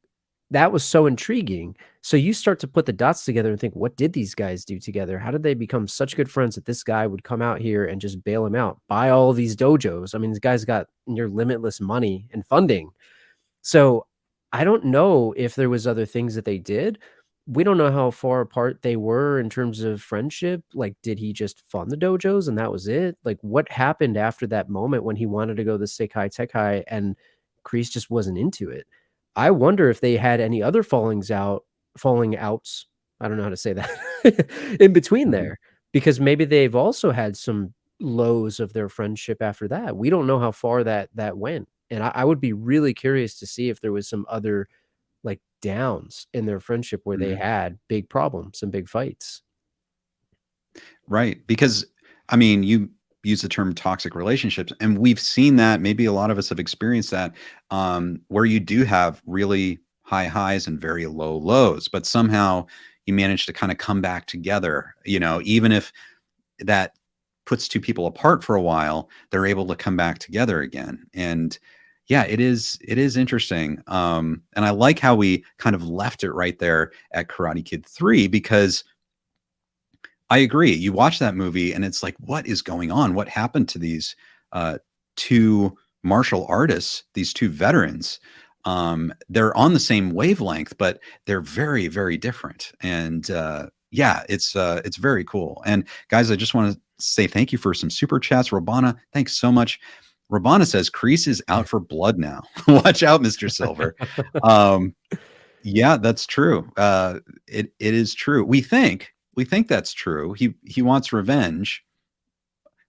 that was so intriguing. So you start to put the dots together and think, what did these guys do together? How did they become such good friends that this guy would come out here and just bail him out, buy all these dojos? I mean, this guy's got near limitless money and funding. So I don't know if there was other things that they did. We don't know how far apart they were in terms of friendship. Like, did he just fund the dojos and that was it? Like, what happened after that moment when he wanted to go the Sekai Tekai and Kreese just wasn't into it? I wonder if they had any other falling outs I don't know how to say that, in between there, because maybe they've also had some lows of their friendship after that. We don't know how far that went. And I would be really curious to see if there was some other like downs in their friendship where they had big problems and big fights. Right. Because, I mean, you use the term toxic relationships, and we've seen that. Maybe a lot of us have experienced that, where you do have really high highs and very low lows, but somehow you manage to kind of come back together, you know, even if that puts two people apart for a while, they're able to come back together again. And yeah, it is interesting. And I like how we kind of left it right there at Karate Kid 3, because I agree. You watch that movie and it's like, what is going on? What happened to these two martial artists, these two veterans? They're on the same wavelength, but they're very, very different. And yeah, it's very cool. And guys, I just want to say thank you for some super chats. Robana, thanks so much. Robana says Kreese is out for blood now. Watch out, Mr. Silver. Yeah, that's true. It is true. We think that's true. He wants revenge,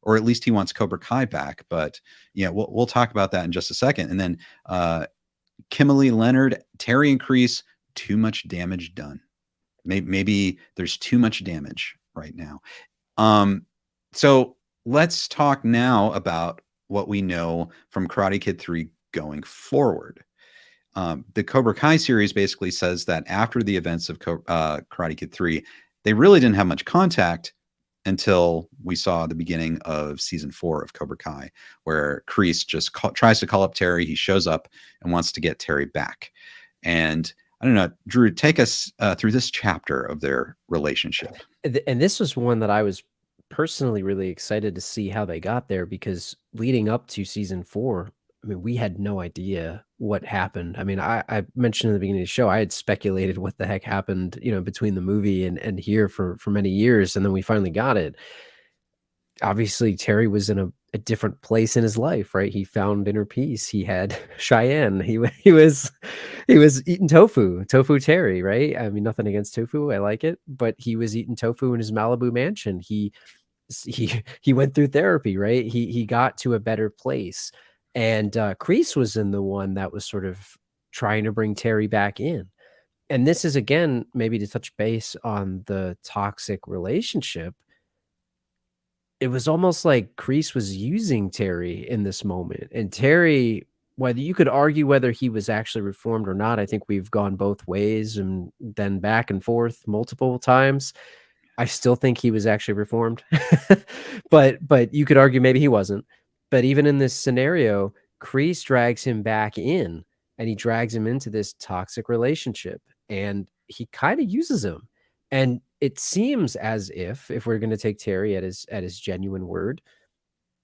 or at least he wants Cobra Kai back. But yeah, we'll talk about that in just a second. And then Kimberly Leonard, Terry and Kreese, too much damage done. Maybe there's too much damage right now. So let's talk now about what we know from Karate Kid 3 going forward. The Cobra Kai series basically says that after the events of Karate Kid 3, they really didn't have much contact until we saw the beginning of season 4 of Cobra Kai, where Kreese just tries to call up Terry. He shows up and wants to get Terry back. And I don't know, Drew, take us through this chapter of their relationship. And this was one that I was personally really excited to see how they got there, because leading up to season 4, I mean, we had no idea what happened. I mean, I mentioned in the beginning of the show, I had speculated what the heck happened, you know, between the movie and here for many years. And then we finally got it. Obviously, Terry was in a different place in his life, right? He found inner peace. He had Cheyenne. He was eating tofu Terry, right? I mean, nothing against tofu. I like it, but he was eating tofu in his Malibu mansion. He went through therapy, right? He got to a better place. And Kreese was in the one that was sort of trying to bring Terry back in. And this is, again, maybe to touch base on the toxic relationship. It was almost like Kreese was using Terry in this moment. And Terry, whether you could argue whether he was actually reformed or not, I think we've gone both ways and then back and forth multiple times. I still think he was actually reformed, but you could argue maybe he wasn't. But even in this scenario, Kreese drags him back in, and he drags him into this toxic relationship, and he kind of uses him. And it seems as if we're going to take Terry at his genuine word,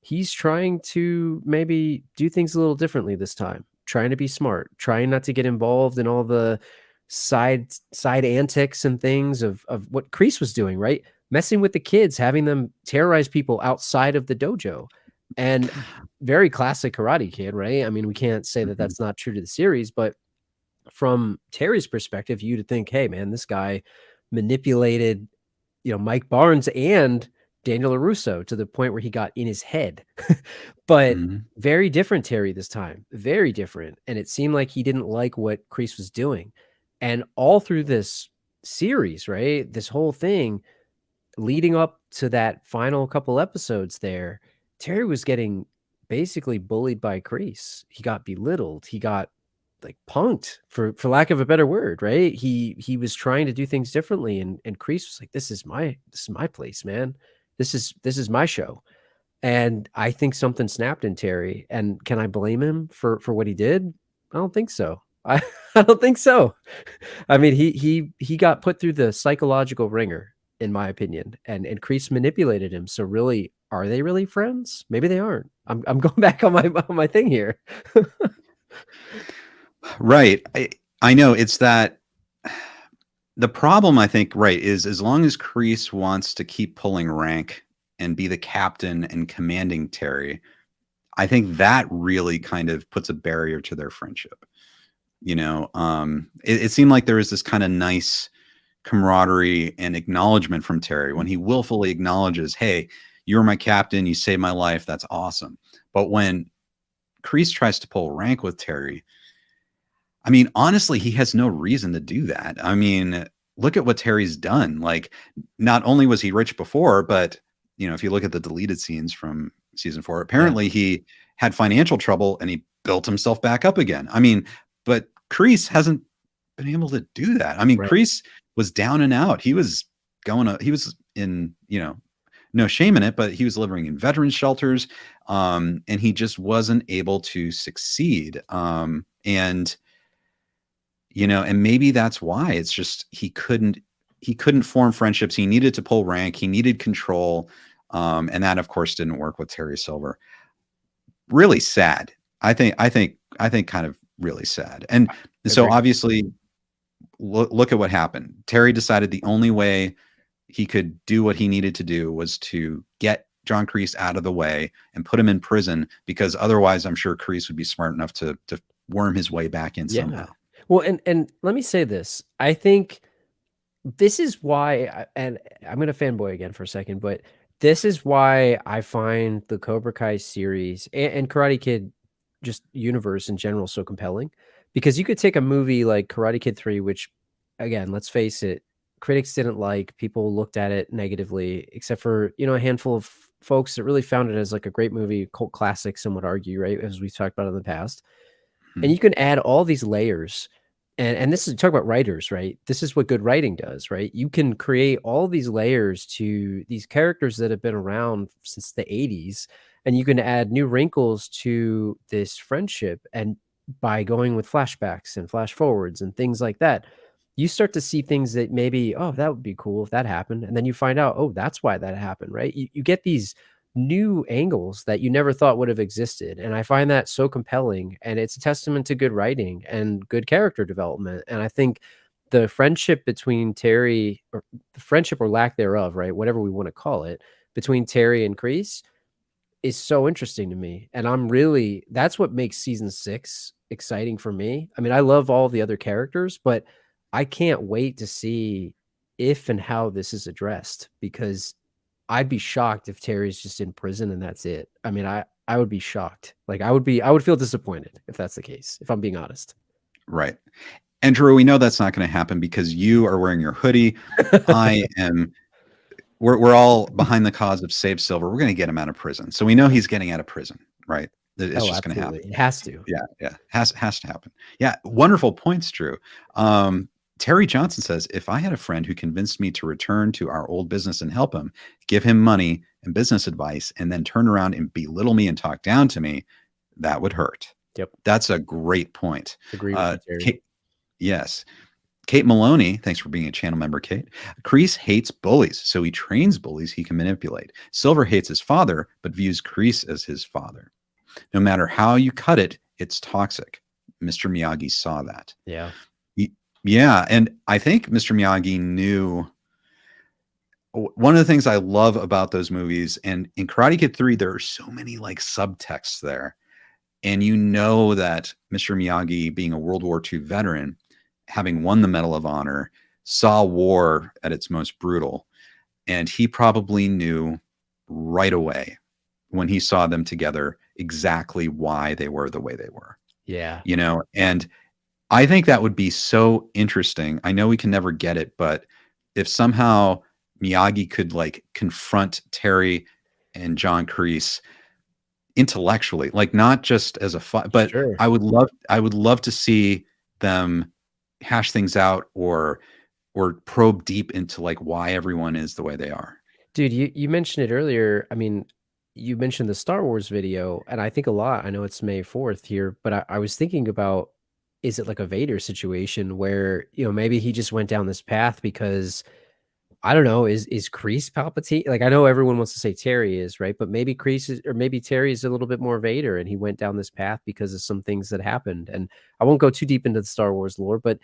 he's trying to maybe do things a little differently this time, trying to be smart, trying not to get involved in all the side antics and things of what Kreese was doing, right? Messing with the kids, having them terrorize people outside of the dojo. And very classic Karate Kid, right? I mean, we can't say that that's not true to the series, but from Terry's perspective, you'd think, hey, man, this guy manipulated, you know, Mike Barnes and Daniel LaRusso to the point where he got in his head. But very different Terry this time, very different. And it seemed like he didn't like what Kreese was doing. And all through this series, right, this whole thing leading up to that final couple episodes there, Terry was getting basically bullied by Kreese. He got belittled. He got like punked, for lack of a better word, right? He was trying to do things differently, and Kreese was like, this is my place, man. This is my show. And I think something snapped in Terry. And can I blame him for what he did? I don't think so. I don't think so. I mean, he got put through the psychological ringer, in my opinion, and Kreese manipulated him. So really, are they really friends? Maybe they aren't. I'm going back on my thing here. Right. I know it's that the problem, I think, right, is as long as Kreese wants to keep pulling rank and be the captain and commanding Terry, I think that really kind of puts a barrier to their friendship. You know, it seemed like there was this kind of nice camaraderie and acknowledgement from Terry, when he willfully acknowledges, hey, you're my captain, you saved my life, that's awesome. But when Kreese tries to pull rank with Terry, I mean, honestly, he has no reason to do that. I mean, look at what Terry's done. Like, not only was he rich before, but if you look at the deleted scenes from season 4, apparently he had financial trouble and he built himself back up again. I mean, but Kreese hasn't been able to do that. I mean, Kreese was down and out. He was he was in, no shame in it, but he was living in veterans shelters, and he just wasn't able to succeed. And maybe that's why. It's just he couldn't form friendships. He needed to pull rank. He needed control, and that, of course, didn't work with Terry Silver. Really sad. I think kind of really sad. And so obviously, look at what happened. Terry decided the only way he could do what he needed to do was to get John Kreese out of the way and put him in prison, because otherwise I'm sure Kreese would be smart enough to worm his way back in somehow. Well, and let me say this. I think this is why, and I'm going to fanboy again for a second, but this is why I find the Cobra Kai series and Karate Kid just universe in general so compelling, because you could take a movie like Karate Kid 3, which, again, let's face it, critics didn't like, people looked at it negatively, except for, a handful of folks that really found it as like a great movie, cult classic, some would argue, right? As we've talked about in the past. And you can add all these layers. And this is, talk about writers, right? This is what good writing does, right? You can create all these layers to these characters that have been around since the 80s, and you can add new wrinkles to this friendship. And by going with flashbacks and flash forwards and things like that, you start to see things that maybe, oh, that would be cool if that happened. And then you find out, oh, that's why that happened, right? You get these new angles that you never thought would have existed. And I find that so compelling, and it's a testament to good writing and good character development. And I think the friendship between Terry, or the friendship or lack thereof, right, whatever we want to call it, between Terry and Kreese is so interesting to me. And that's what makes season 6 exciting for me. I mean, I love all the other characters, but I can't wait to see if and how this is addressed, because I'd be shocked if Terry's just in prison and that's it. I mean, I would be shocked. Like, I would feel disappointed if that's the case, if I'm being honest. Right. And Drew, we know that's not going to happen because you are wearing your hoodie. We're all behind the cause of Save Silver. We're going to get him out of prison. So we know he's getting out of prison, right? It's just going to happen. It has to. Yeah. Has to happen. Yeah. Wonderful points, Drew. Terry Johnson says, if I had a friend who convinced me to return to our old business and help him, give him money and business advice, and then turn around and belittle me and talk down to me, that would hurt. Yep. That's a great point. Agree with you, Terry. Yes. Kate Maloney, thanks for being a channel member, Kate. Kreese hates bullies, so he trains bullies he can manipulate. Silver hates his father, but views Kreese as his father. No matter how you cut it, it's toxic. Mr. Miyagi saw that. Yeah. Yeah, and I think Mr. Miyagi knew. One of the things I love about those movies, and in Karate Kid 3, there are so many like subtexts there. And that Mr. Miyagi, being a World War II veteran, having won the Medal of Honor, saw war at its most brutal. And he probably knew right away when he saw them together exactly why they were the way they were. Yeah. And I think that would be so interesting. I know we can never get it, but if somehow Miyagi could like confront Terry and John Kreese intellectually, like not just as a fight, but sure. I would love to see them hash things out or probe deep into like why everyone is the way they are. Dude, you mentioned it earlier. I mean, you mentioned the Star Wars video, and I think a lot. I know it's May 4th here, but I was thinking about, is it like a Vader situation where, maybe he just went down this path because, I don't know, is Kreese Palpatine? Like, I know everyone wants to say Terry is, right? But maybe Kreese is, or maybe Terry is a little bit more Vader, and he went down this path because of some things that happened. And I won't go too deep into the Star Wars lore, but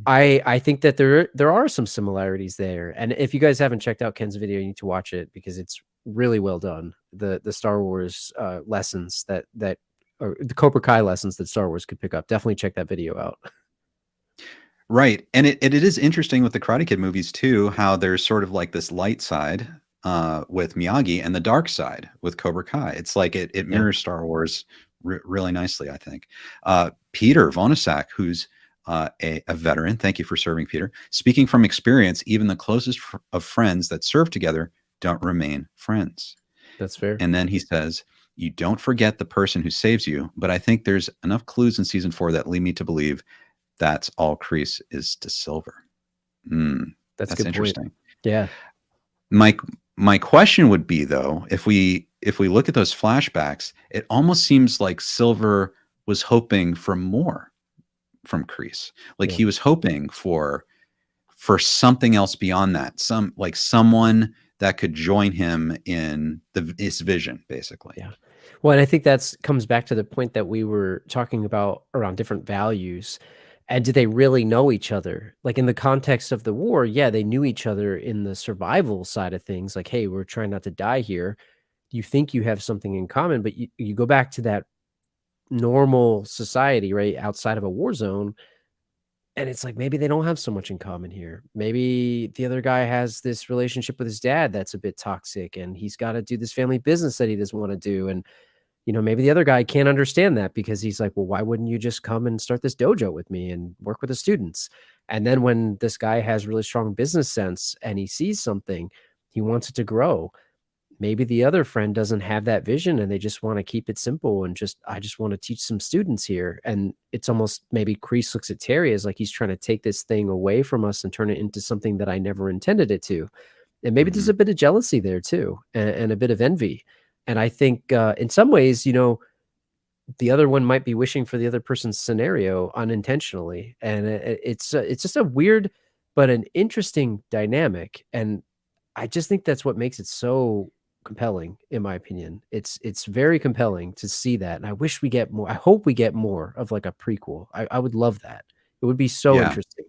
I think that there are some similarities there. And if you guys haven't checked out Ken's video, you need to watch it because it's really well done. The Star Wars lessons that or the Cobra Kai lessons that Star Wars could pick up. Definitely check that video out. Right. And it is interesting with the Karate Kid movies too, how there's sort of like this light side with Miyagi and the dark side with Cobra Kai. It's like it mirrors Star Wars really nicely, I think. Peter Vonasak, who's a veteran, thank you for serving, Peter. Speaking from experience, even the closest of friends that serve together don't remain friends. That's fair. And then he says, you don't forget the person who saves you, but I think there's enough clues in season 4 that lead me to believe that's all Kreese is to Silver. That's interesting. Point. Yeah. My question would be, though, if we look at those flashbacks, it almost seems like Silver was hoping for more from Kreese. Like he was hoping for something else beyond that, someone that could join him in his vision, basically. Yeah. Well, and I think that's comes back to the point that we were talking about around different values. And do they really know each other? Like in the context of the war, yeah, they knew each other in the survival side of things. Like, hey, we're trying not to die here. You think you have something in common, but you go back to that normal society, right, outside of a war zone, and it's like maybe they don't have so much in common here. Maybe the other guy has this relationship with his dad that's a bit toxic, and he's got to do this family business that he doesn't want to do. And maybe the other guy can't understand that because he's like, well, why wouldn't you just come and start this dojo with me and work with the students? And then when this guy has really strong business sense and he sees something, he wants it to grow. Maybe the other friend doesn't have that vision and they just want to keep it simple and I just want to teach some students here. And it's almost maybe Kreese looks at Terry as like he's trying to take this thing away from us and turn it into something that I never intended it to. And maybe there's a bit of jealousy there too, and a bit of envy. And I think in some ways, the other one might be wishing for the other person's scenario unintentionally. And it's just a weird, but an interesting dynamic. And I just think that's what makes it so compelling, in my opinion. It's very compelling to see that. And I wish we get more. I hope we get more of like a prequel. I would love that. It would be so interesting.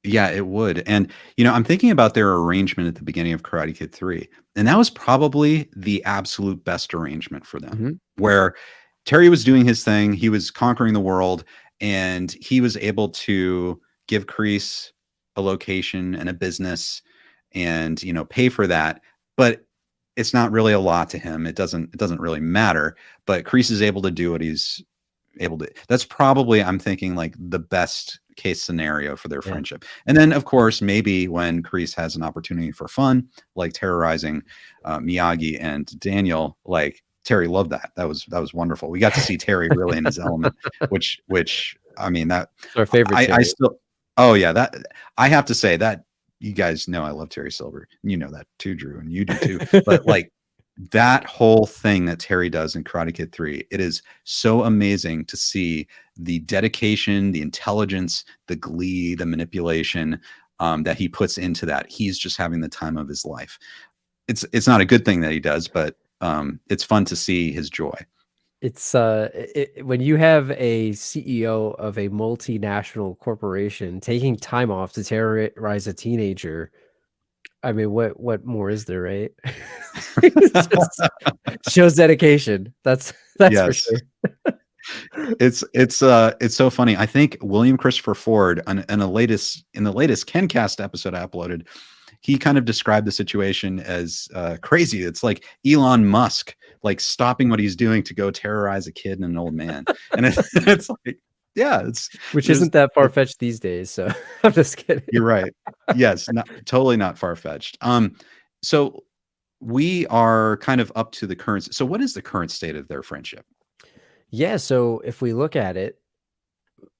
Yeah, it would. And, I'm thinking about their arrangement at the beginning of Karate Kid 3. And that was probably the absolute best arrangement for them, where Terry was doing his thing. He was conquering the world, and he was able to give Kreese a location and a business and, pay for that. But it's not really a lot to him. It doesn't really matter. But Kreese is able to do what he's able to. That's probably, I'm thinking, like the best case scenario for their friendship. And then of course, maybe when Kreese has an opportunity for fun, like terrorizing Miyagi and Daniel, like Terry loved that. That was wonderful. We got to see Terry really in his element, which I mean, that's our favorite. I still, oh yeah, that I have to say that you guys know I love Terry Silver. You know that too, Drew, and you do too. But like that whole thing that Terry does in Karate Kid 3, it is so amazing to see the dedication, the intelligence, the glee, the manipulation that he puts into that. He's just having the time of his life. It's not a good thing that he does, but it's fun to see his joy. It's when you have a CEO of a multinational corporation taking time off to terrorize a teenager. I mean, what more is there, right? Shows dedication. That's for sure. It's so funny. I think William Christopher Ford in the latest KenCast episode I uploaded, he kind of described the situation as crazy. It's like Elon Musk, like stopping what he's doing to go terrorize a kid and an old man. And it's like, yeah, which isn't that far-fetched these days. So I'm just kidding. You're right. Yes, totally not far-fetched. So we are kind of up to the current. So what is the current state of their friendship? Yeah. So if we look at it,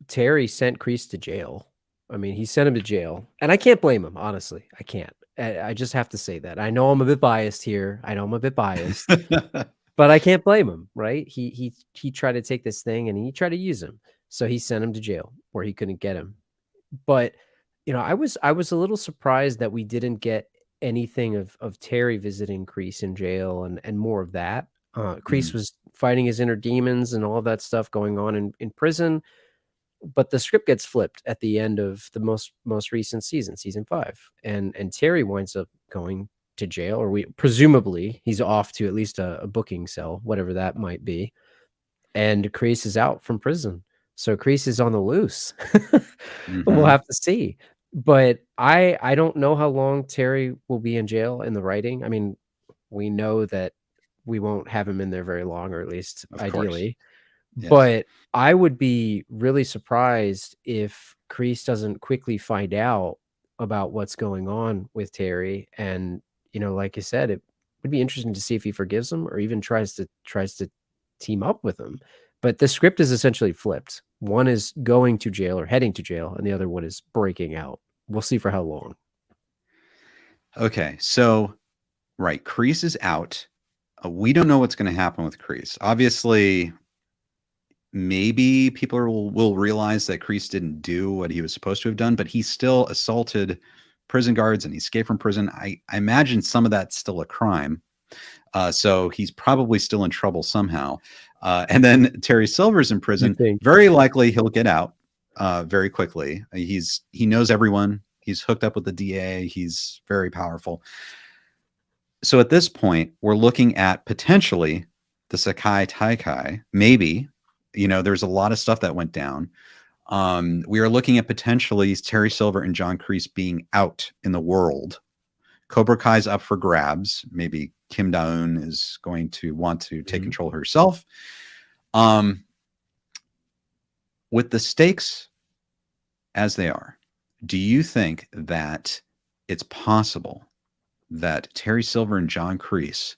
Terry sent Kreese to jail. I mean, he sent him to jail, and I can't blame him. Honestly, I can't. I just have to say that. I know I'm a bit biased here. But I can't blame him, right? He tried to take this thing and he tried to use him. So he sent him to jail where he couldn't get him. But, I was a little surprised that we didn't get anything of Terry visiting Kreese in jail and more of that. Kreese was fighting his inner demons and all of that stuff going on in prison. But the script gets flipped at the end of the most recent season 5. And Terry winds up going to jail, or presumably he's off to at least a booking cell, whatever that might be. And Kreese is out from prison. So Kreese is on the loose. We'll Mhm. have to see. But I don't know how long Terry will be in jail in the writing. I mean, we know that we won't have him in there very long, or at least Of course. ideally. Yes. But I would be really surprised if Kreese doesn't quickly find out about what's going on with Terry. And, like you said, it would be interesting to see if he forgives him or even tries to team up with him. But the script is essentially flipped. One is going to jail or heading to jail, and the other one is breaking out. We'll see for how long. Okay, so right, Kreese is out. We don't know what's going to happen with Kreese. Obviously, maybe people will realize that Kreese didn't do what he was supposed to have done, but he still assaulted prison guards and he escaped from prison. I imagine some of that's still a crime. So he's probably still in trouble somehow. And then Terry Silver's in prison. Very likely he'll get out very quickly. He knows everyone. He's hooked up with the DA. He's very powerful. So at this point, we're looking at potentially the Sakai Taikai. Maybe, there's a lot of stuff that went down. We are looking at potentially Terry Silver and John Kreese being out in the world. Cobra Kai's up for grabs. Maybe Kim Da-eun is going to want to take control herself. With the stakes as they are, do you think that it's possible that Terry Silver and John Kreese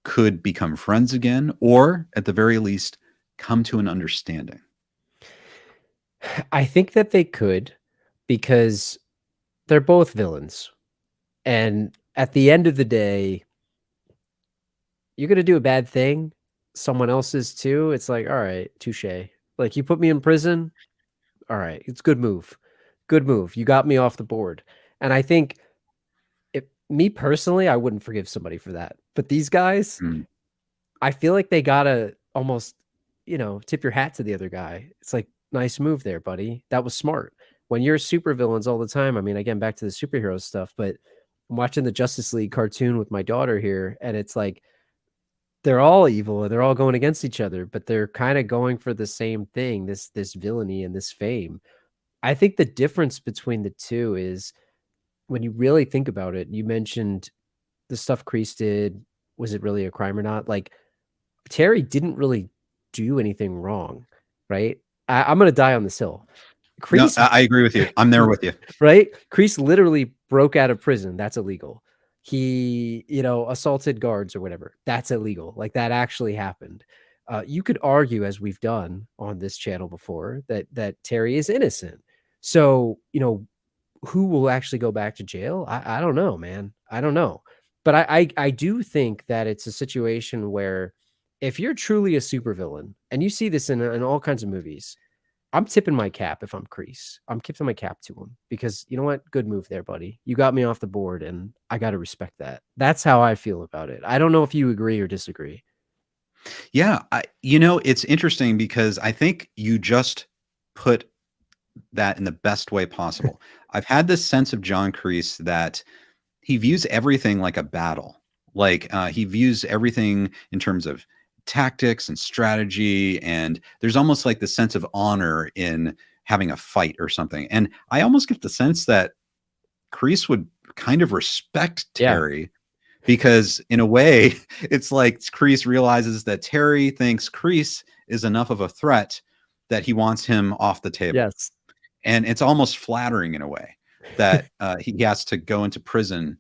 could become friends again, or at the very least come to an understanding? I think that they could, because they're both villains. And at the end of the day, you're going to do a bad thing. Someone else is too. It's like, all right, touche. Like, you put me in prison. All right. It's good move. Good move. You got me off the board. And I think me personally, I wouldn't forgive somebody for that. But these guys, I feel like they got to almost, tip your hat to the other guy. It's like, nice move there, buddy. That was smart. When you're supervillains all the time, I mean, again, back to the superhero stuff, but I'm watching the Justice League cartoon with my daughter here, and it's like they're all evil and they're all going against each other, but they're kind of going for the same thing, this villainy and this fame. I think the difference between the two is, when you really think about it, you mentioned the stuff Kreese did. Was it really a crime or not? Like, Terry didn't really do anything wrong, right? I'm going to die on this hill. Kreese, no, I agree with you. I'm there with you. Right? Kreese literally broke out of prison. That's illegal. He, assaulted guards or whatever. That's illegal. Like, that actually happened. You could argue, as we've done on this channel before, that Terry is innocent. So, who will actually go back to jail? I don't know, man. I don't know. But I do think that it's a situation where, if you're truly a supervillain, and you see this in all kinds of movies, I'm tipping my cap if I'm Kreese. I'm tipping my cap to him, because you know what? Good move there, buddy. You got me off the board, and I got to respect that. That's how I feel about it. I don't know if you agree or disagree. Yeah. It's interesting, because I think you just put that in the best way possible. I've had this sense of John Kreese that he views everything like a battle. Like, he views everything in terms of tactics and strategy, and there's almost like the sense of honor in having a fight or something. And I almost get the sense that Kreese would kind of respect Terry, because in a way, it's like Kreese realizes that Terry thinks Kreese is enough of a threat that he wants him off the table. Yes. And it's almost flattering in a way that he has to go into prison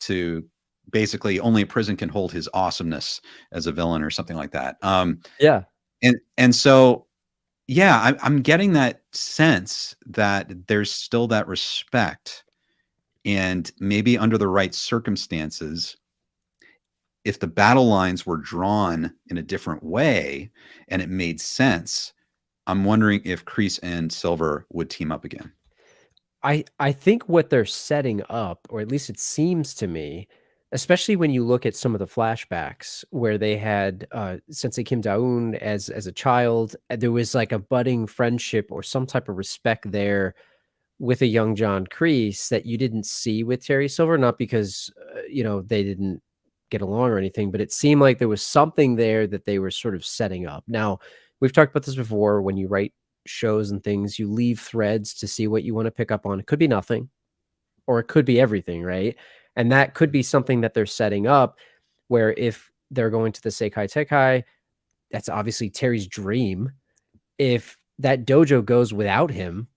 to basically, only a prison can hold his awesomeness as a villain or something like that. Yeah. And so, yeah, I'm getting that sense that there's still that respect, and maybe under the right circumstances, if the battle lines were drawn in a different way and it made sense, I'm wondering if Kreese and Silver would team up again. I think what they're setting up, or at least it seems to me, especially when you look at some of the flashbacks where they had Sensei Kim Da-eun as a child, there was like a budding friendship or some type of respect there with a young John Kreese that you didn't see with Terry Silver, not because they didn't get along or anything, but it seemed like there was something there that they were sort of setting up. Now, we've talked about this before. When you write shows and things, you leave threads to see what you want to pick up on. It could be nothing, or it could be everything, right? And that could be something that they're setting up, where if they're going to the Sekai Tekai, that's obviously Terry's dream. If that dojo goes without him,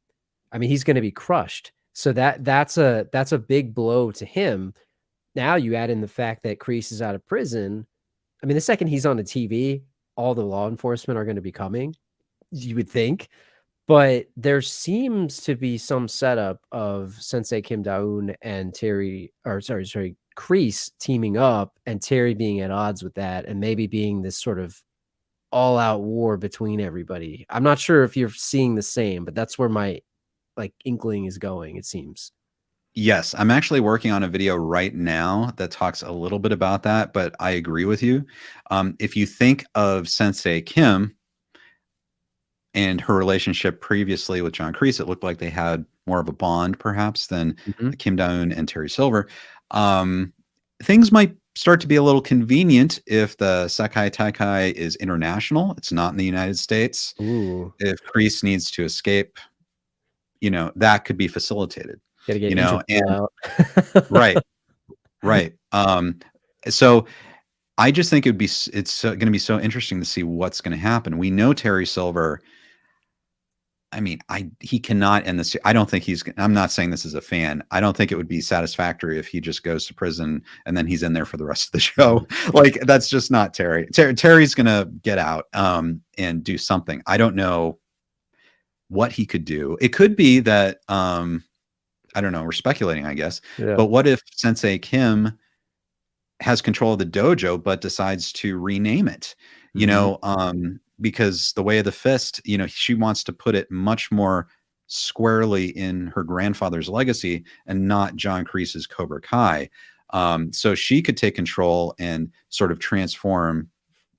I mean, he's going to be crushed. So that's a big blow to him. Now you add in the fact that Kreese is out of prison. I mean, the second he's on the TV, all the law enforcement are going to be coming, you would think. But there seems to be some setup of Sensei Kim Da-eun and Kreese teaming up, and Terry being at odds with that, and maybe being this sort of all-out war between everybody. I'm not sure if you're seeing the same, but that's where my inkling is going, it seems. Yes, I'm actually working on a video right now that talks a little bit about that, but I agree with you. If you think of Sensei Kim and her relationship previously with John Kreese, it looked like they had more of a bond, perhaps, than Kim Da-eun and Terry Silver. Things might start to be a little convenient if the Sekai Taikai is international. It's not in the United States. Ooh. If Kreese needs to escape, that could be facilitated. Gotta get out. Right. So I just think it's going to be so interesting to see what's going to happen. We know Terry Silver. I mean, he cannot end this. I don't think I'm not saying this as a fan. I don't think it would be satisfactory if he just goes to prison and then he's in there for the rest of the show. That's just not Terry. Terry's going to get out and do something. I don't know what he could do. It could be that, I don't know, we're speculating, I guess. Yeah. But what if Sensei Kim has control of the dojo, but decides to rename it, because the way of the fist, she wants to put it much more squarely in her grandfather's legacy and not John Kreese's Cobra Kai. So she could take control and sort of transform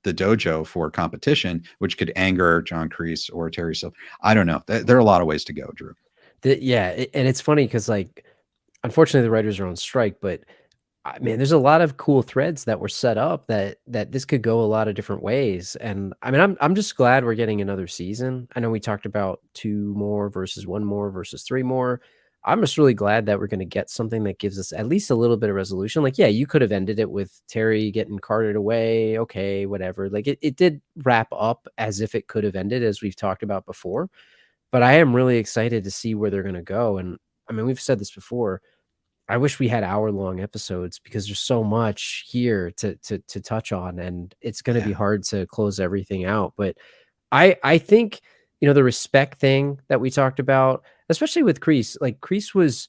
the dojo for competition, which could anger John Kreese or Terry Silver. I don't know. There are a lot of ways to go, Drew. And it's funny because, unfortunately, the writers are on strike, but man, there's a lot of cool threads that were set up that this could go a lot of different ways. And I mean, I'm just glad we're getting another season. I know we talked about 2 more versus 1 more versus 3 more. I'm just really glad that we're going to get something that gives us at least a little bit of resolution. You could have ended it with Terry getting carted away. Okay, whatever. It did wrap up as if it could have ended, as we've talked about before. But I am really excited to see where they're going to go. And I mean, we've said this before. I wish we had hour-long episodes because there's so much here to touch on, and it's going to be hard to close everything out. But I think, the respect thing that we talked about, especially with Kreese, Kreese was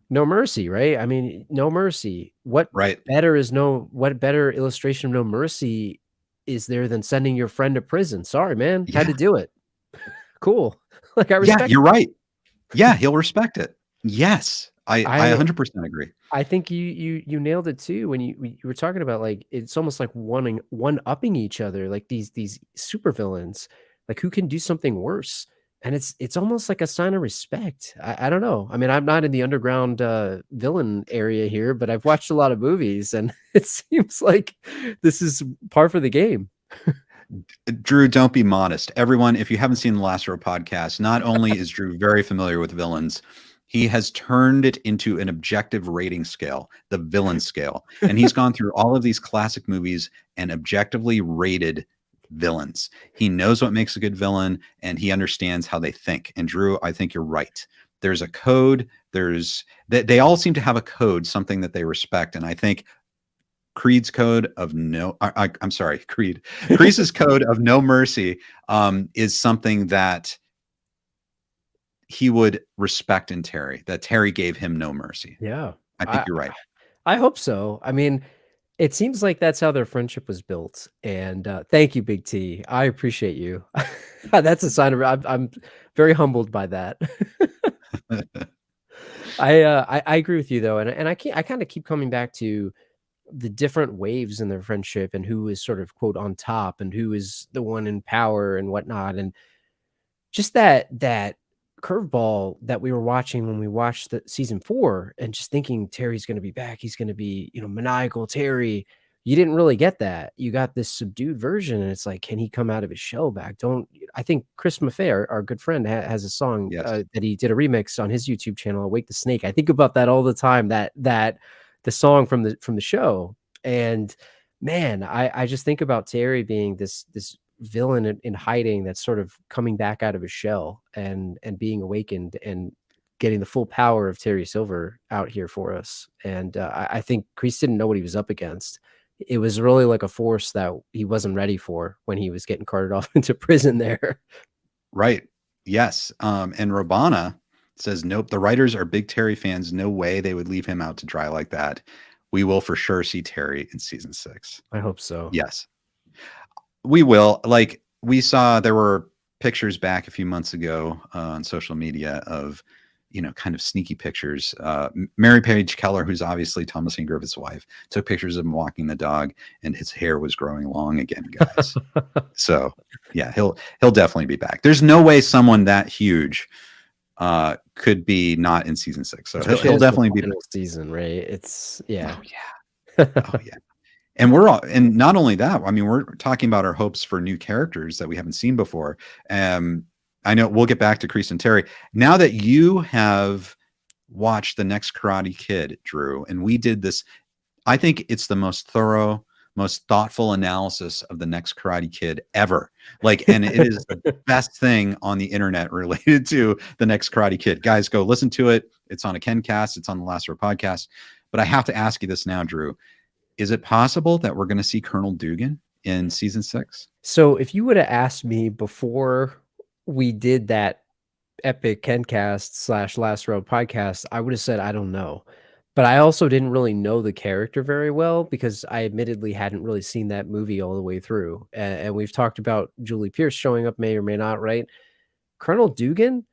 no mercy, right? I mean, no mercy. What better illustration of no mercy is there than sending your friend to prison? Sorry, man. Had to do it. Cool. I respect. Yeah, you're right. Yeah, he'll respect it. Yes, I 100% agree. I think you nailed it too when you were talking about it's almost like one-upping each other, these supervillains, who can do something worse, and it's almost like a sign of respect. I don't know. I mean, I'm not in the underground villain area here, but I've watched a lot of movies, and it seems like this is par for the game. Drew, don't be modest. Everyone, if you haven't seen the Last Row podcast, not only is Drew very familiar with villains, he has turned it into an objective rating scale, the villain scale. And he's gone through all of these classic movies and objectively rated villains. He knows what makes a good villain, and he understands how they think. And Drew, I think you're right. There's a code. They all seem to have a code, something that they respect. And I think Kreese's code of no mercy is something that he would respect in Terry, that Terry gave him no mercy. Yeah. I think you're right. I hope so. I mean, it seems like that's how their friendship was built. And thank you, Big T. I appreciate you. That's a sign of, I'm very humbled by that. I agree with you though. And I kind of keep coming back to the different waves in their friendship and who is sort of quote on top and who is the one in power and whatnot. And just that curveball that we were watching when we watched the season 4 and just thinking Terry's going to be back. He's going to be, maniacal Terry. you didn't really get that. You got this subdued version, and it's like, can he come out of his shell back? I think Chris Maffei, our good friend, has a song Yes. that he did a remix on his YouTube channel, Awake the Snake. I think about that all the time, that the song from the show. And man, I just think about Terry being this villain in hiding that's sort of coming back out of his shell and being awakened and getting the full power of Terry Silver out here for us. And I think Kreese didn't know what he was up against. It was really like a force that he wasn't ready for when he was getting carted off into prison there. Right. Yes. And Rabana says, nope, the writers are big Terry fans. No way they would leave him out to dry like that. We will for sure see Terry in season 6. I hope so. Yes, we will. Like, we saw, there were pictures back a few months ago on social media of, kind of sneaky pictures. Mary Page Keller, who's obviously Thomas Ian Griffith's wife, took pictures of him walking the dog, and his hair was growing long again, guys. So yeah, he'll definitely be back. There's no way someone that huge could be not in season 6. So he'll definitely be season, right? It's yeah. Oh yeah. Oh yeah. And not only that, I mean, we're talking about our hopes for new characters that we haven't seen before. I know we'll get back to Kreese and Terry. Now that you have watched The Next Karate Kid, Drew, and we did this, I think it's the most thorough, most thoughtful analysis of The Next Karate Kid ever. Like, and it is the best thing on the internet related to The Next Karate Kid. Guys, go listen to it. It's on a KenCast. It's on the Last Row podcast. But I have to ask you this now, Drew. Is it possible that we're going to see Colonel Dugan in season 6? So if you would have asked me before we did that epic KenCast / Last Row podcast, I would have said, I don't know. But I also didn't really know the character very well because I admittedly hadn't really seen that movie all the way through. And we've talked about Julie Pierce showing up, may or may not, right? Colonel Dugan,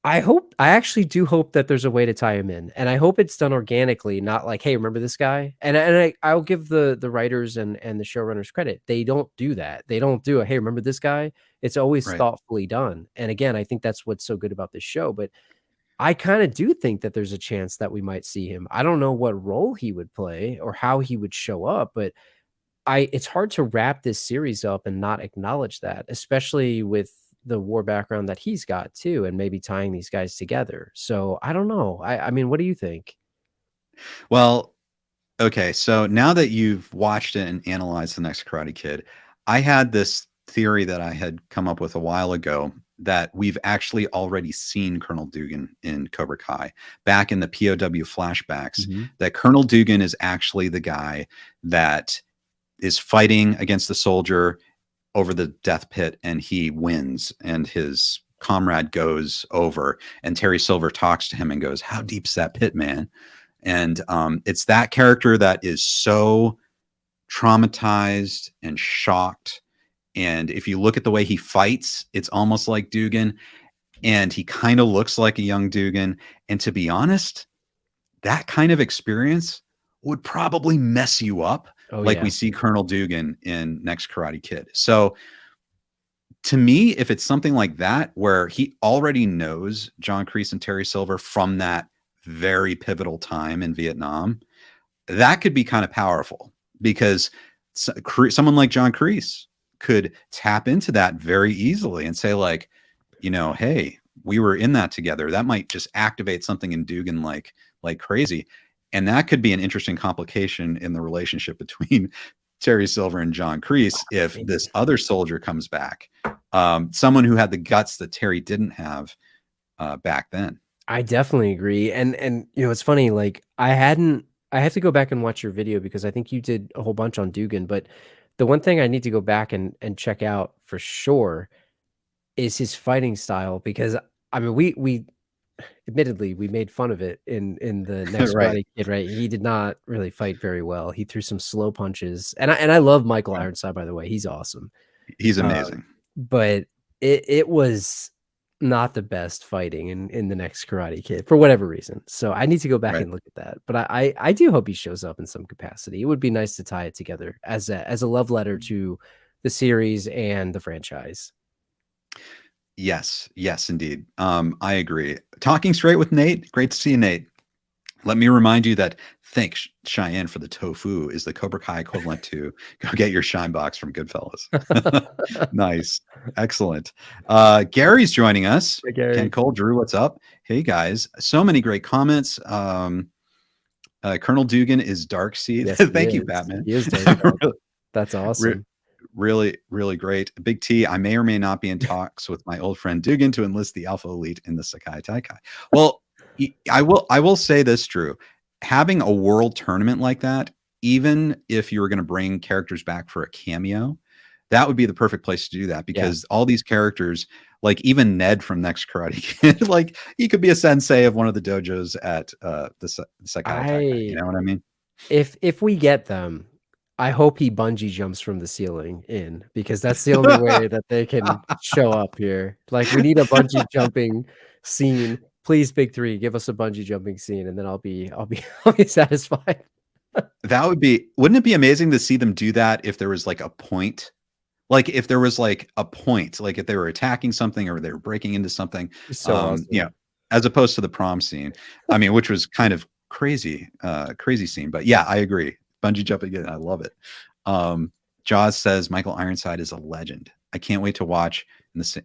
I actually do hope that there's a way to tie him in, and I hope it's done organically, not like, hey, remember this guy? And I'll give the writers and the showrunners credit. They don't do that. They don't do a, hey, remember this guy? It's always thoughtfully done. And again, I think that's what's so good about this show. But I kind of do think that there's a chance that we might see him. I don't know what role he would play or how he would show up, but it's hard to wrap this series up and not acknowledge that, especially with the war background that he's got too, and maybe tying these guys together. So I don't know. I mean, what do you think? Well, okay. So now that you've watched it and analyzed The Next Karate Kid, I had this theory that I had come up with a while ago that we've actually already seen Colonel Dugan in Cobra Kai back in the POW flashbacks, that Colonel Dugan is actually the guy that is fighting against the soldier over the death pit, and he wins, and his comrade goes over, and Terry Silver talks to him and goes, how deep's that pit, man? And it's that character that is so traumatized and shocked. And if you look at the way he fights, it's almost like Dugan, and he kind of looks like a young Dugan. And to be honest, that kind of experience would probably mess you up. We see Colonel Dugan in Next Karate Kid. So to me, if it's something like that, where he already knows John Kreese and Terry Silver from that very pivotal time in Vietnam, that could be kind of powerful, because someone like John Kreese could tap into that very easily and say, like, hey, we were in that together. That might just activate something in Dugan like crazy. And that could be an interesting complication in the relationship between Terry Silver and John Kreese if this other soldier comes back, someone who had the guts that Terry didn't have back then. I definitely agree. And it's funny, like I have to go back and watch your video because I think you did a whole bunch on Dugan, but the one thing I need to go back and check out for sure is his fighting style, because I mean, we admittedly, we made fun of it in the Next Karate Kid, right? He did not really fight very well. He threw some slow punches, and I love Michael Ironside, by the way. He's awesome. He's amazing. But it was not the best fighting in the Next Karate Kid for whatever reason. So I need to go back and look at that. But I do hope he shows up in some capacity. It would be nice to tie it together as a love letter to the series and the franchise. Yes, indeed. I agree. Talking straight with Nate. Great to see you, Nate. Let me remind you that thank Cheyenne for the tofu is the Cobra Kai equivalent to go get your shine box from Goodfellas. Nice. Excellent. Gary's joining us. Hey, Gary. Ken Cole, Drew, what's up? Hey, guys. So many great comments. Colonel Dugan is Darkseid. Yes, Thank you, is. Batman. He is Darkseid. That's awesome. Really, really great. Big T, I may or may not be in talks with my old friend Dugan to enlist the Alpha Elite in the Sekai Taikai. Well, I will say this, Drew. Having a world tournament like that, even if you were going to bring characters back for a cameo, that would be the perfect place to do that, because all these characters, like even Ned from Next Karate Kid, like he could be a sensei of one of the dojos at the Sekai Taikai. You know what I mean? If we get them, I hope he bungee jumps from the ceiling in, because that's the only way that they can show up here. Like, we need a bungee jumping scene. Please, Big Three, give us a bungee jumping scene, and then I'll be satisfied. That would be, wouldn't it be amazing to see them do that if there was like a point? Like if there was like a point, like if they were attacking something or they were breaking into something, Awesome. as opposed to the prom scene. I mean, which was kind of crazy scene. But yeah, I agree. Bungee jumping, I love it. Jaws says Michael Ironside is a legend. I can't wait to watch in the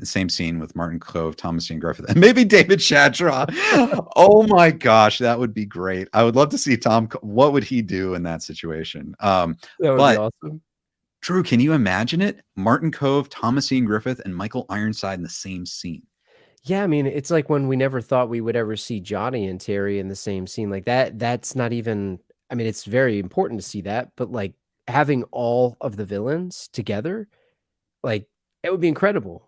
same scene with Martin Cove, Thomasine Griffith, and maybe David Shadraw. Oh my gosh, that would be great. I would love to see Tom. What would he do in that situation? That would be awesome. Drew, can you imagine it? Martin Cove, Thomasine Griffith, and Michael Ironside in the same scene. Yeah, I mean, it's like when we never thought we would ever see Johnny and Terry in the same scene. Like that's not even, I mean, it's very important to see that, but like having all of the villains together, like it would be incredible,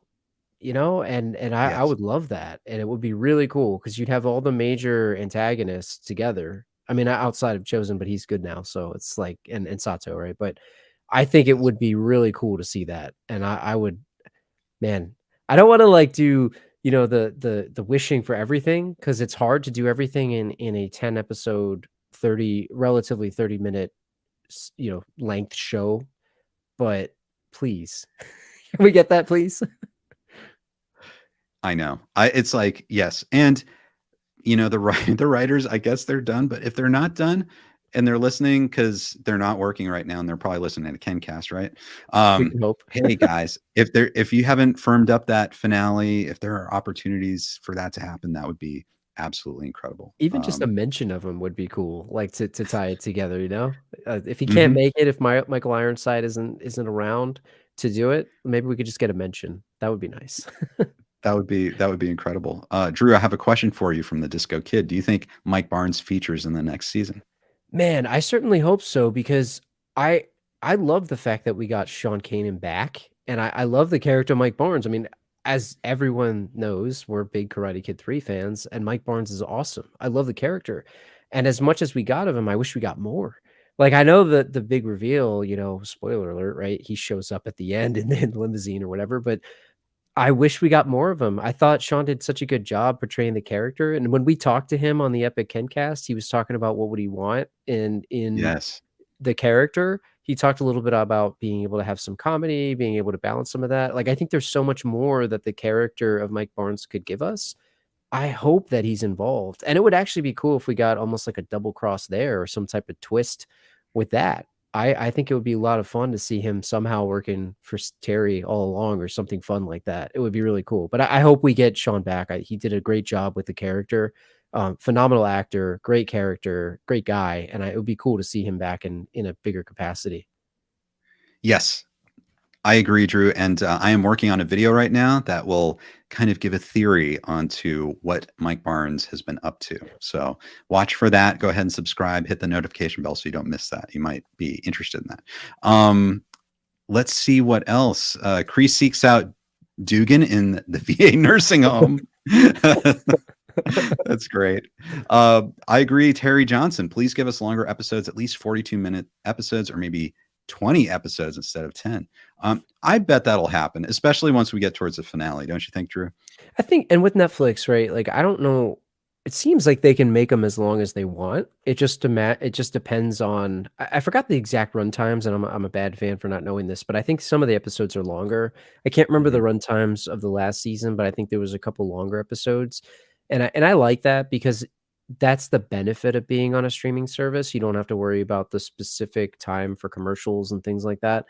and I would love that. And it would be really cool because you'd have all the major antagonists together. I mean, outside of Chosen, but he's good now. So it's like, and Sato, right? But I think it would be really cool to see that. And I would, man, I don't want to like do, the wishing for everything, because it's hard to do everything in a 10 episode, relatively 30 minute, length show. But please, can we get that, please? I know. It's like, yes. And, the writers, I guess they're done, but if they're not done, and they're listening, because they're not working right now and they're probably listening to KenCast, right? We can hope. Hey guys, if you haven't firmed up that finale, if there are opportunities for that to happen, that would be absolutely incredible. Even just a mention of him would be cool, like to tie it together, if he can't make it, if Michael Ironside isn't around to do it, maybe we could just get a mention. That would be nice. That would be incredible. Drew, I have a question for you from the Disco Kid. Do you think Mike Barnes features in the next season? Man, I certainly hope so, because I love the fact that we got Sean Kanan back, and I love the character of Mike Barnes. I mean, as everyone knows, we're big Karate Kid 3 fans, and Mike Barnes is awesome. I love the character. And as much as we got of him, I wish we got more. Like, I know that the big reveal, spoiler alert, right? He shows up at the end in the limousine or whatever, but I wish we got more of him. I thought Sean did such a good job portraying the character. And when we talked to him on the Epic KenCast, he was talking about what would he want in the character. He talked a little bit about being able to have some comedy, being able to balance some of that. Like, I think there's so much more that the character of Mike Barnes could give us. I hope that he's involved. And it would actually be cool if we got almost like a double cross there or some type of twist with that. I think it would be a lot of fun to see him somehow working for Terry all along or something fun like that. It would be really cool. But I hope we get Sean back. He did a great job with the character. Phenomenal actor, great character, great guy. And it would be cool to see him back in a bigger capacity. Yes, I agree, Drew. And I am working on a video right now that will kind of give a theory onto what Mike Barnes has been up to. So watch for that. Go ahead and subscribe, hit the notification bell so you don't miss that. You might be interested in that. Let's see what else. Kreese seeks out Dugan in the VA nursing home. That's great. I agree. Terry Johnson, please give us longer episodes, at least 42-minute episodes, or maybe 20 episodes instead of 10. I bet that'll happen, especially once we get towards the finale. Don't you think, Drew? I think, and with Netflix, right? Like, I don't know. It seems like they can make them as long as they want. It just depends on, I forgot the exact run times, and I'm a bad fan for not knowing this, but I think some of the episodes are longer. I can't remember the run times of the last season, but I think there was a couple longer episodes. And I like that, because that's the benefit of being on a streaming service. You don't have to worry about the specific time for commercials and things like that.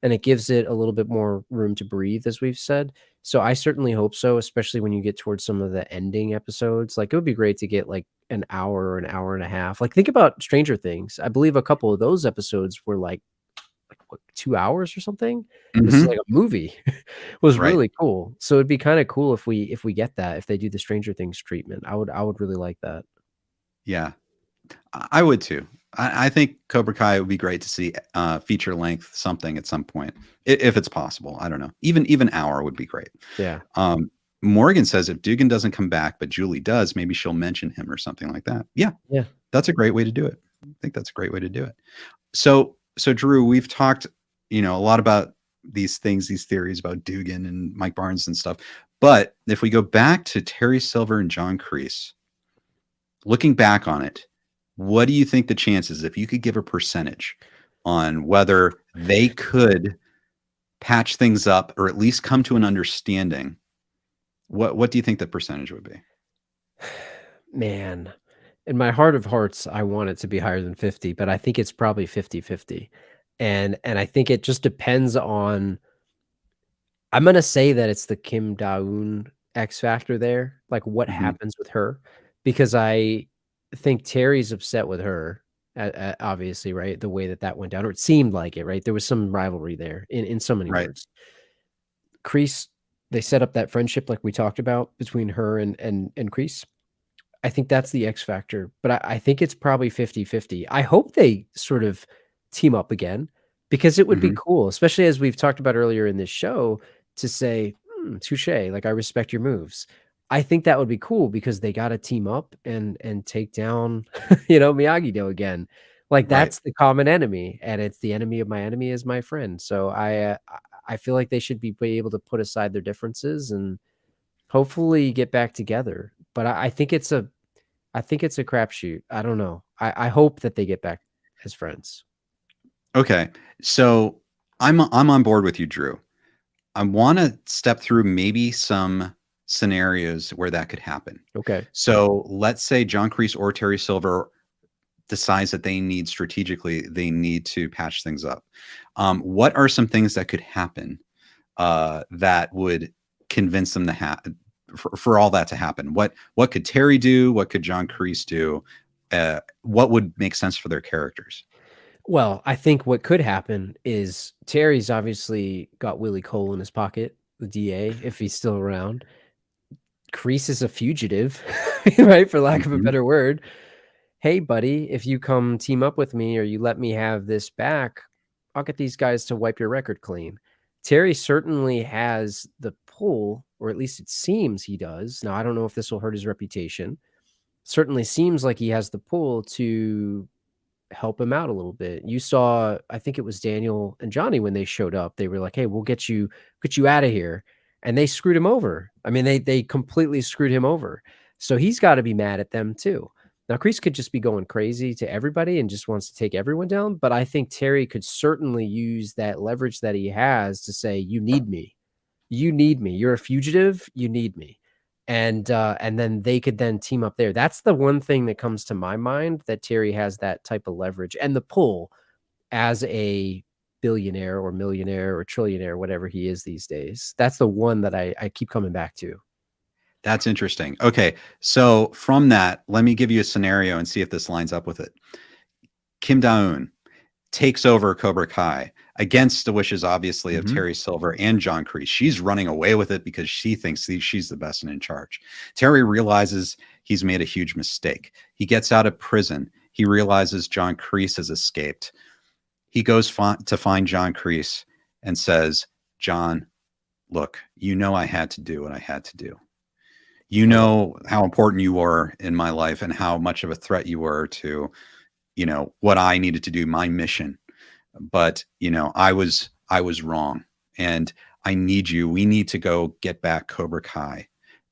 And it gives it a little bit more room to breathe, as we've said. So I certainly hope so, especially when you get towards some of the ending episodes. Like, it would be great to get like an hour or an hour and a half. Like, think about Stranger Things. I believe a couple of those episodes were like what, 2 hours or something. It was like a movie. It was Right. really cool. So it'd be kind of cool if we get that, if they do the Stranger Things treatment. I would really like that. Yeah, I would too. I think Cobra Kai would be great to see feature length something at some point, if it's possible. I don't know. Even hour would be great. Yeah. Morgan says if Dugan doesn't come back, but Julie does, maybe she'll mention him or something like that. Yeah, that's a great way to do it. I think that's a great way to do it. So Drew, we've talked, a lot about these things, these theories about Dugan and Mike Barnes and stuff. But if we go back to Terry Silver and John Kreese, looking back on it, what do you think the chances, if you could give a percentage on whether they could patch things up or at least come to an understanding, what do you think the percentage would be? Man, in my heart of hearts, I want it to be higher than 50, but I think it's probably 50-50. And I think it just depends on, I'm going to say that it's the Kim Da-eun X factor there, like what happens with her, because I think Terry's upset with her, obviously, right? The way that went down, or it seemed like it, right? There was some rivalry there in so many words. Kreese, they set up that friendship like we talked about between her and Kreese. I think that's the X factor, but I think it's probably 50-50. I hope they sort of team up again, because it would be cool, especially as we've talked about earlier in this show, to say, touche, like, I respect your moves. I think that would be cool because they got to team up and take down, Miyagi-Do again. Like, that's the common enemy, and it's the enemy of my enemy is my friend. So I feel like they should be able to put aside their differences and hopefully get back together. But I think it's a crapshoot. I don't know. I hope that they get back as friends. Okay, so I'm on board with you, Drew. I want to step through maybe some scenarios where that could happen. Okay. So let's say John Kreese or Terry Silver decides that they need to patch things up. What are some things that could happen that would convince them to for all that to happen? What could Terry do? What could John Kreese do? What would make sense for their characters? Well, I think what could happen is Terry's obviously got Willie Cole in his pocket, the DA, if he's still around. Kreese is a fugitive, right? For lack of a better word. Hey, buddy, if you come team up with me or you let me have this back, I'll get these guys to wipe your record clean. Terry certainly has the pull, or at least it seems he does. Now, I don't know if this will hurt his reputation. Certainly seems like he has the pull to help him out a little bit. You saw, I think it was Daniel and Johnny when they showed up. They were like, "Hey, we'll get you out of here," and they screwed him over. I mean, they completely screwed him over. So he's got to be mad at them too. Now, Kreese could just be going crazy to everybody and just wants to take everyone down. But I think Terry could certainly use that leverage that he has to say, "You need me. You need me. You're a fugitive. You need me." And then they could then team up there. That's the one thing that comes to my mind, that Terry has that type of leverage and the pull as a billionaire or millionaire or trillionaire, whatever he is these days. That's the one that I keep coming back to. That's interesting. Okay, so from that, let me give you a scenario and see if this lines up with it. Kim Da-eun takes over Cobra Kai against the wishes, obviously, of Terry Silver and John Kreese. She's running away with it because she thinks she's the best and in charge. Terry realizes he's made a huge mistake. He gets out of prison. He realizes John Kreese has escaped. He goes to find John Kreese and says, "John, look, I had to do what I had to do. You know how important you were in my life and how much of a threat you were to, what I needed to do, my mission. But, I was wrong, and I need you. We need to go get back Cobra Kai.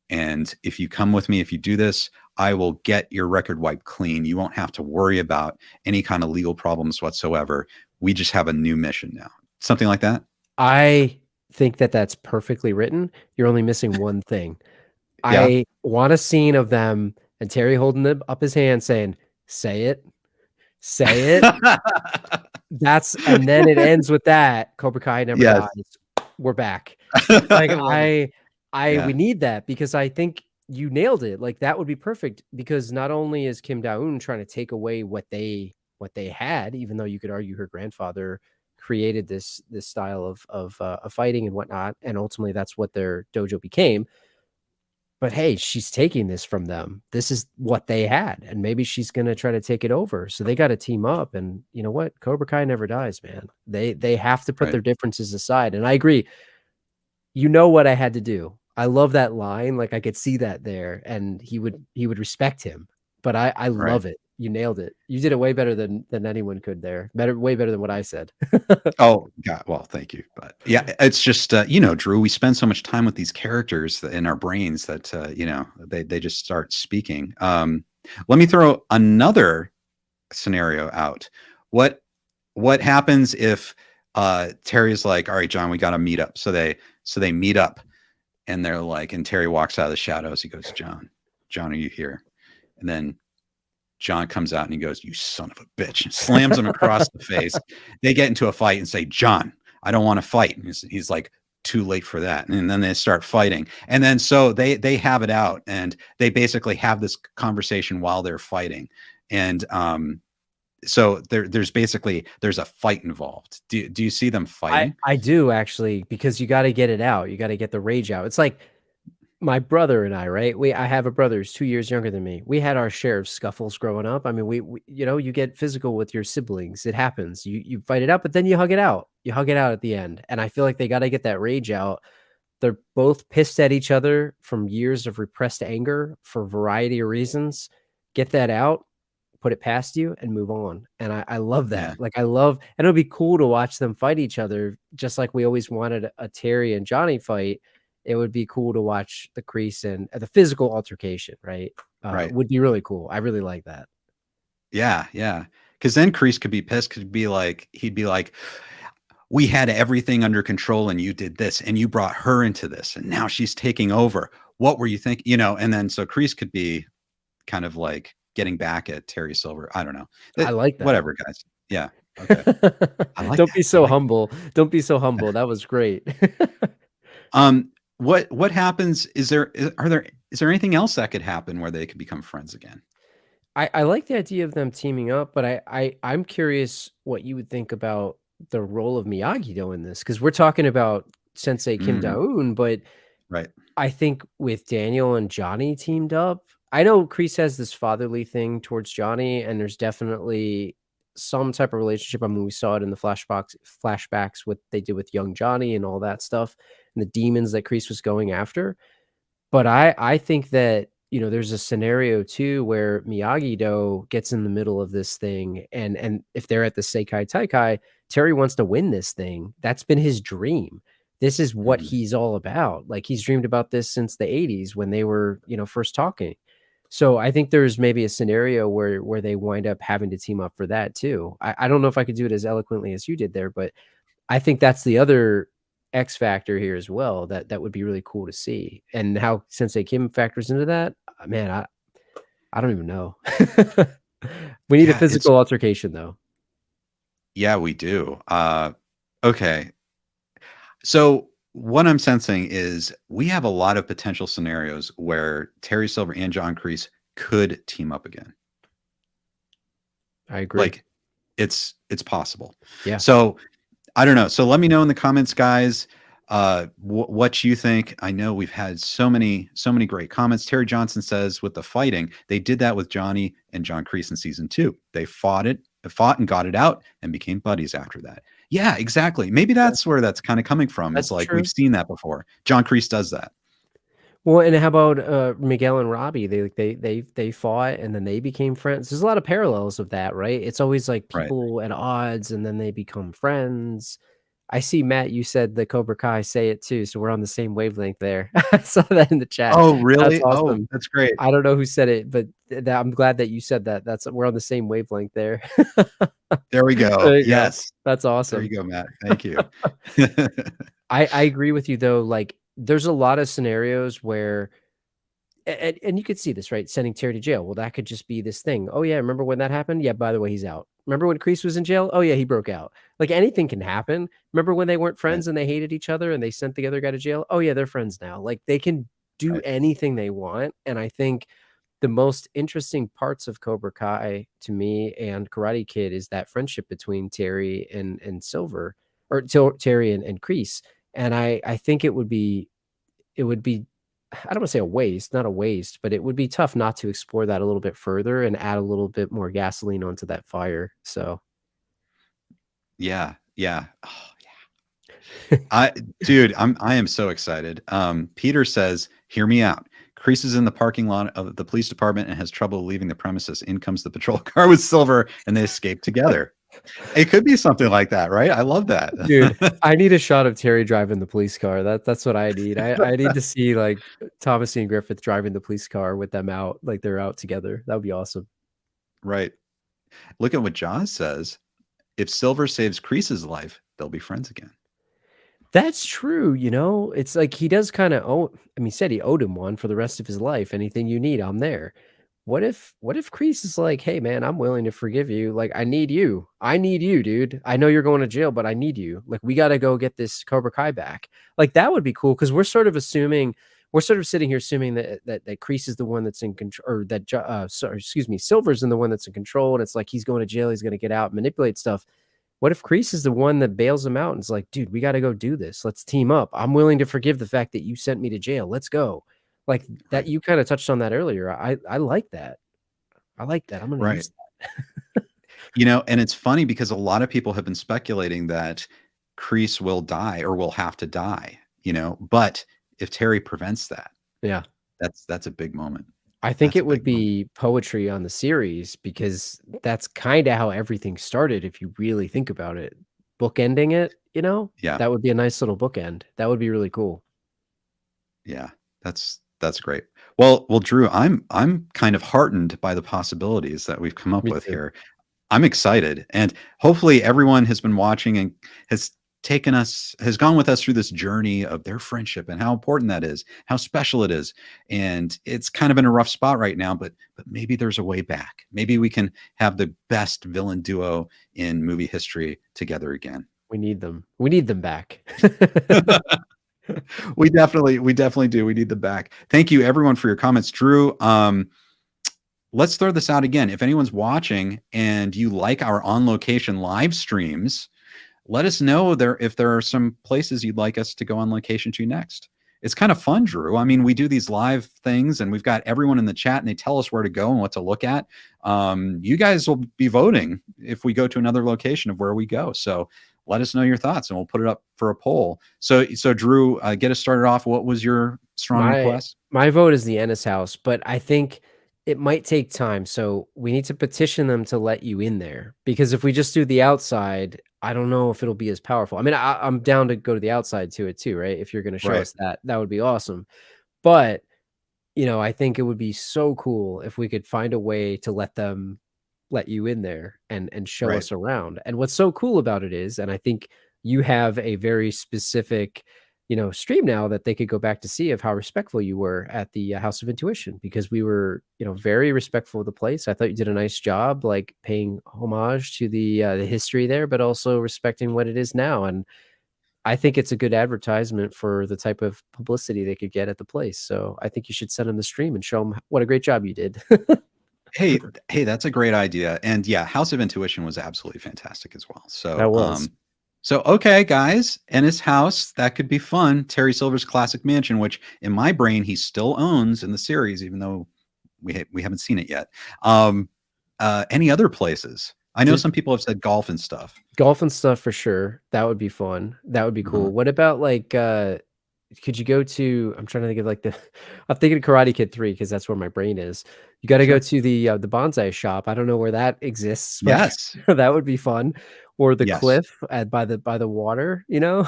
And if you come with me, if you do this, I will get your record wiped clean. You won't have to worry about any kind of legal problems whatsoever. We just have a new mission now." Something like that. I think that that's perfectly written. You're only missing one thing. Yeah. I want a scene of them and Terry holding up his hand saying, say it. And then it ends with that. Cobra Kai never Yes. dies. We're back. Like I yeah. we need that, because I think you nailed it. Like that would be perfect, because not only is Kim Da-eun trying to take away what they had, even though you could argue her grandfather created this style of fighting and whatnot, and ultimately that's what their dojo became. But hey, she's taking this from them. This is what they had, and maybe she's gonna try to take it over. So they got to team up. And you know what? Cobra Kai never dies, man. They have to put their differences aside. And I agree. You know what I had to do? I love that line. Like I could see that there, and he would respect him. But I love it. You nailed it. You did it way better than anyone could there. Way better than what I said. Oh, God. Well, thank you. But yeah, it's just, Drew, we spend so much time with these characters in our brains that, they just start speaking. Let me throw another scenario out. What happens if Terry's like, all right, John, we got to meet up. So they meet up, and they're like, and Terry walks out of the shadows. He goes, John, are you here? And then John comes out and he goes, you son of a bitch, and slams him across the face. They get into a fight and say, John, I don't want to fight. And he's like, too late for that. And then they start fighting. And then so they have it out, and they basically have this conversation while they're fighting. And so there's a fight involved. Do you see them fighting? I do, actually, because you got to get it out. You got to get the rage out. It's like my brother and I, right? I have a brother who's 2 years younger than me. We had our share of scuffles growing up. I mean, we you get physical with your siblings. It happens. You fight it out, but then you hug it out. You hug it out at the end. And I feel like they got to get that rage out. They're both pissed at each other from years of repressed anger for a variety of reasons. Get that out, put it past you, and move on. And I love that. Yeah. And it'll be cool to watch them fight each other, just like we always wanted a Terry and Johnny fight. It would be cool to watch the Kreese and the physical altercation, right? Right. Would be really cool. I really like that. Yeah, yeah. Because then Kreese could be pissed. He'd be like, we had everything under control, and you did this, and you brought her into this, and now she's taking over. What were you thinking? And then so Kreese could be kind of like getting back at Terry Silver. I don't know. I like that. Whatever, guys. Yeah. Okay. Don't be so humble. Don't be so humble. That was great. What happens? Is there anything else that could happen where they could become friends again? I like the idea of them teaming up, but I'm curious what you would think about the role of Miyagi-Do in this, because we're talking about Sensei Kim Da-eun, but right. I think with Daniel and Johnny teamed up, I know Kreese has this fatherly thing towards Johnny, and there's definitely some type of relationship. I mean, we saw it in the flashbacks, what they did with young Johnny and all that stuff, and the demons that Kreese was going after. But I think that, there's a scenario too where Miyagi-Do gets in the middle of this thing, and if they're at the Seikai Taikai, Terry wants to win this thing. That's been his dream. This is what he's all about. Like, he's dreamed about this since the 80s when they were, first talking. So I think there's maybe a scenario where they wind up having to team up for that too. I don't know if I could do it as eloquently as you did there, but I think that's the other X factor here as well. That would be really cool to see. And how Sensei Kim factors into that, man, I don't even know. We need a physical altercation though. Yeah, we do. Okay. So what I'm sensing is we have a lot of potential scenarios where Terry Silver and John Kreese could team up again. I agree. Like, it's possible. Yeah. So I don't know. So let me know in the comments, guys, what you think. I know we've had so many great comments. Terry Johnson says, with the fighting, they did that with Johnny and John Kreese in season 2. They fought and got it out and became buddies after that. Yeah, exactly. Maybe that's where that's kind of coming from. It's like, we've seen that before. John Kreese does that. Well, and how about Miguel and Robbie? They fought and then they became friends. There's a lot of parallels of that, right? It's always like people at odds and then they become friends. I see, Matt, you said the Cobra Kai say it too, so we're on the same wavelength there. I saw that in the chat. Oh, really? That's awesome. Oh, that's great. I don't know who said it, but I'm glad that you said that. We're on the same wavelength there. There we go. Yes. That's awesome. There you go, Matt. Thank you. I agree with you though. Like, there's a lot of scenarios where and you could see this, right? Sending Terry to jail. Well, that could just be this thing. Oh yeah, remember when that happened? Yeah, by the way, he's out. Remember when Kreese was in jail? Oh yeah, he broke out. Like anything can happen. Remember when they weren't friends and they hated each other and they sent the other guy to jail? Oh yeah, they're friends now. Like they can do anything they want. And I think the most interesting parts of Cobra Kai to me and Karate Kid is that friendship between Terry and Silver, or Terry and Kreese. And I think it would be, I don't want to say a waste, not a waste, but it would be tough not to explore that a little bit further and add a little bit more gasoline onto that fire. So yeah. Oh, yeah. I am so excited. Peter says, hear me out. Kreese is in the parking lot of the police department and has trouble leaving the premises. In comes the patrol car with Silver and they escape together. It could be something like that, right? I love that. Dude, I need a shot of Terry driving the police car. That's what I need. I need to see like Thomas and Griffith driving the police car with them out, like they're out together. That would be awesome. Right. Look at what Jaws says. If Silver saves Kreese's life, they'll be friends again. That's true. You know, it's like he does kind of owe, I mean, he said he owed him one for the rest of his life. Anything you need, I'm there. What if Kreese is like, hey man, I'm willing to forgive you. Like, I need you. I need you, dude. I know you're going to jail, but I need you. Like, we got to go get this Cobra Kai back. Like, that would be cool because we're sort of sitting here assuming that Kreese is the one that's in control, or that Silver's in the one that's in control, and it's like he's going to jail, he's going to get out, manipulate stuff. What if Kreese is the one that bails him out and is like, dude, we got to go do this. Let's team up. I'm willing to forgive the fact that you sent me to jail. Let's go. Like that, you kind of touched on that earlier. I like that. I like that. I'm going to use that. You know, and it's funny because a lot of people have been speculating that Kreese will die or will have to die, you know, but if Terry prevents that, yeah, that's a big moment. I think it would be poetry on the series because that's kind of how everything started. If you really think about it, bookending it, you know, that would be a nice little bookend. That would be really cool. Yeah, that's great. Well, Drew, I'm kind of heartened by the possibilities that we've come up with here. I'm excited, and hopefully everyone has been watching and has gone with us through this journey of their friendship and how important that is, how special it is. And it's kind of in a rough spot right now, but maybe there's a way back. Maybe we can have the best villain duo in movie history together again. We need them. We need them back. We definitely do. We need them back. Thank you everyone for your comments. Drew, let's throw this out again. If anyone's watching and you like our on location live streams, let us know if there are some places you'd like us to go on location to next. It's kind of fun, Drew. I mean, we do these live things and we've got everyone in the chat and they tell us where to go and what to look at. You guys will be voting if we go to another location of where we go. So let us know your thoughts and we'll put it up for a poll. So Drew, get us started off. What was your strong request? My vote is the Ennis House, but I think it might take time. So we need to petition them to let you in there, because if we just do the outside, I don't know if it'll be as powerful. I mean, I'm down to go to the outside to it too, right? If you're going to show us that would be awesome. But, you know, I think it would be so cool if we could find a way to let you in there and show us around. And what's so cool about it is, and I think you have a very specific, you know, stream now that they could go back to see of how respectful you were at the House of Intuition, because we were, you know, very respectful of the place. I thought you did a nice job, like paying homage to the history there, but also respecting what it is now. And I think it's a good advertisement for the type of publicity they could get at the place. So I think you should send them the stream and show them what a great job you did. Hey, that's a great idea. And yeah, House of Intuition was absolutely fantastic as well. So that was. So, okay, guys, Ennis House, that could be fun. Terry Silver's classic mansion, which in my brain, he still owns in the series, even though we haven't seen it yet. Any other places? I know some people have said golf and stuff. Golf and stuff for sure. That would be fun. That would be cool. What about like, could you go to, I'm trying to think of like I'm thinking of Karate Kid 3 because that's where my brain is. You got to go to the bonsai shop. I don't know where that exists. Yes. That would be fun. Or the cliff by the water, you know?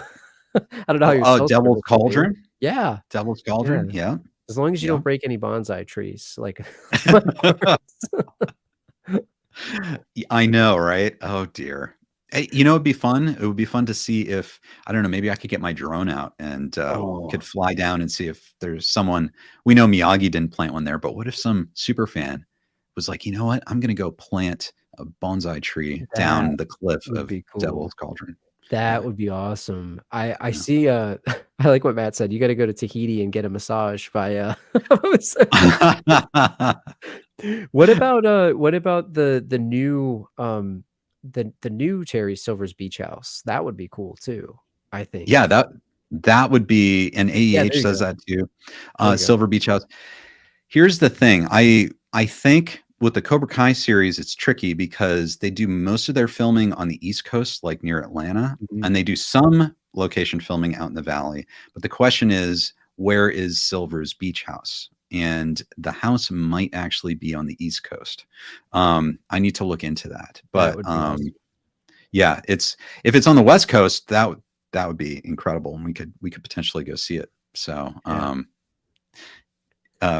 I don't know how you're Devil's Cauldron? Yeah. Devil's Cauldron, yeah. As long as you don't break any bonsai trees. Like I know, right? Oh dear. You know, it'd be fun. It would be fun to see if, I don't know, maybe I could get my drone out and could fly down and see if there's someone. We know Miyagi didn't plant one there, but what if some super fan was like, you know what, I'm going to go plant a bonsai tree down the cliff of cool. Devil's Cauldron. That would be awesome. I see. I like what Matt said. You got to go to Tahiti and get a massage by. What about the new the new Terry Silver's beach house? That would be cool too, I think. Yeah, that would be, and AEH says that too. Silver Beach House. Here's the thing. I think with the Cobra Kai series, it's tricky because they do most of their filming on the East Coast, like near Atlanta, and they do some location filming out in the Valley. But the question is, where is Silver's beach house? And the house might actually be on the East Coast. I need to look into that. But awesome. Yeah, if it's on the West Coast, that would be incredible, and we could potentially go see it. So.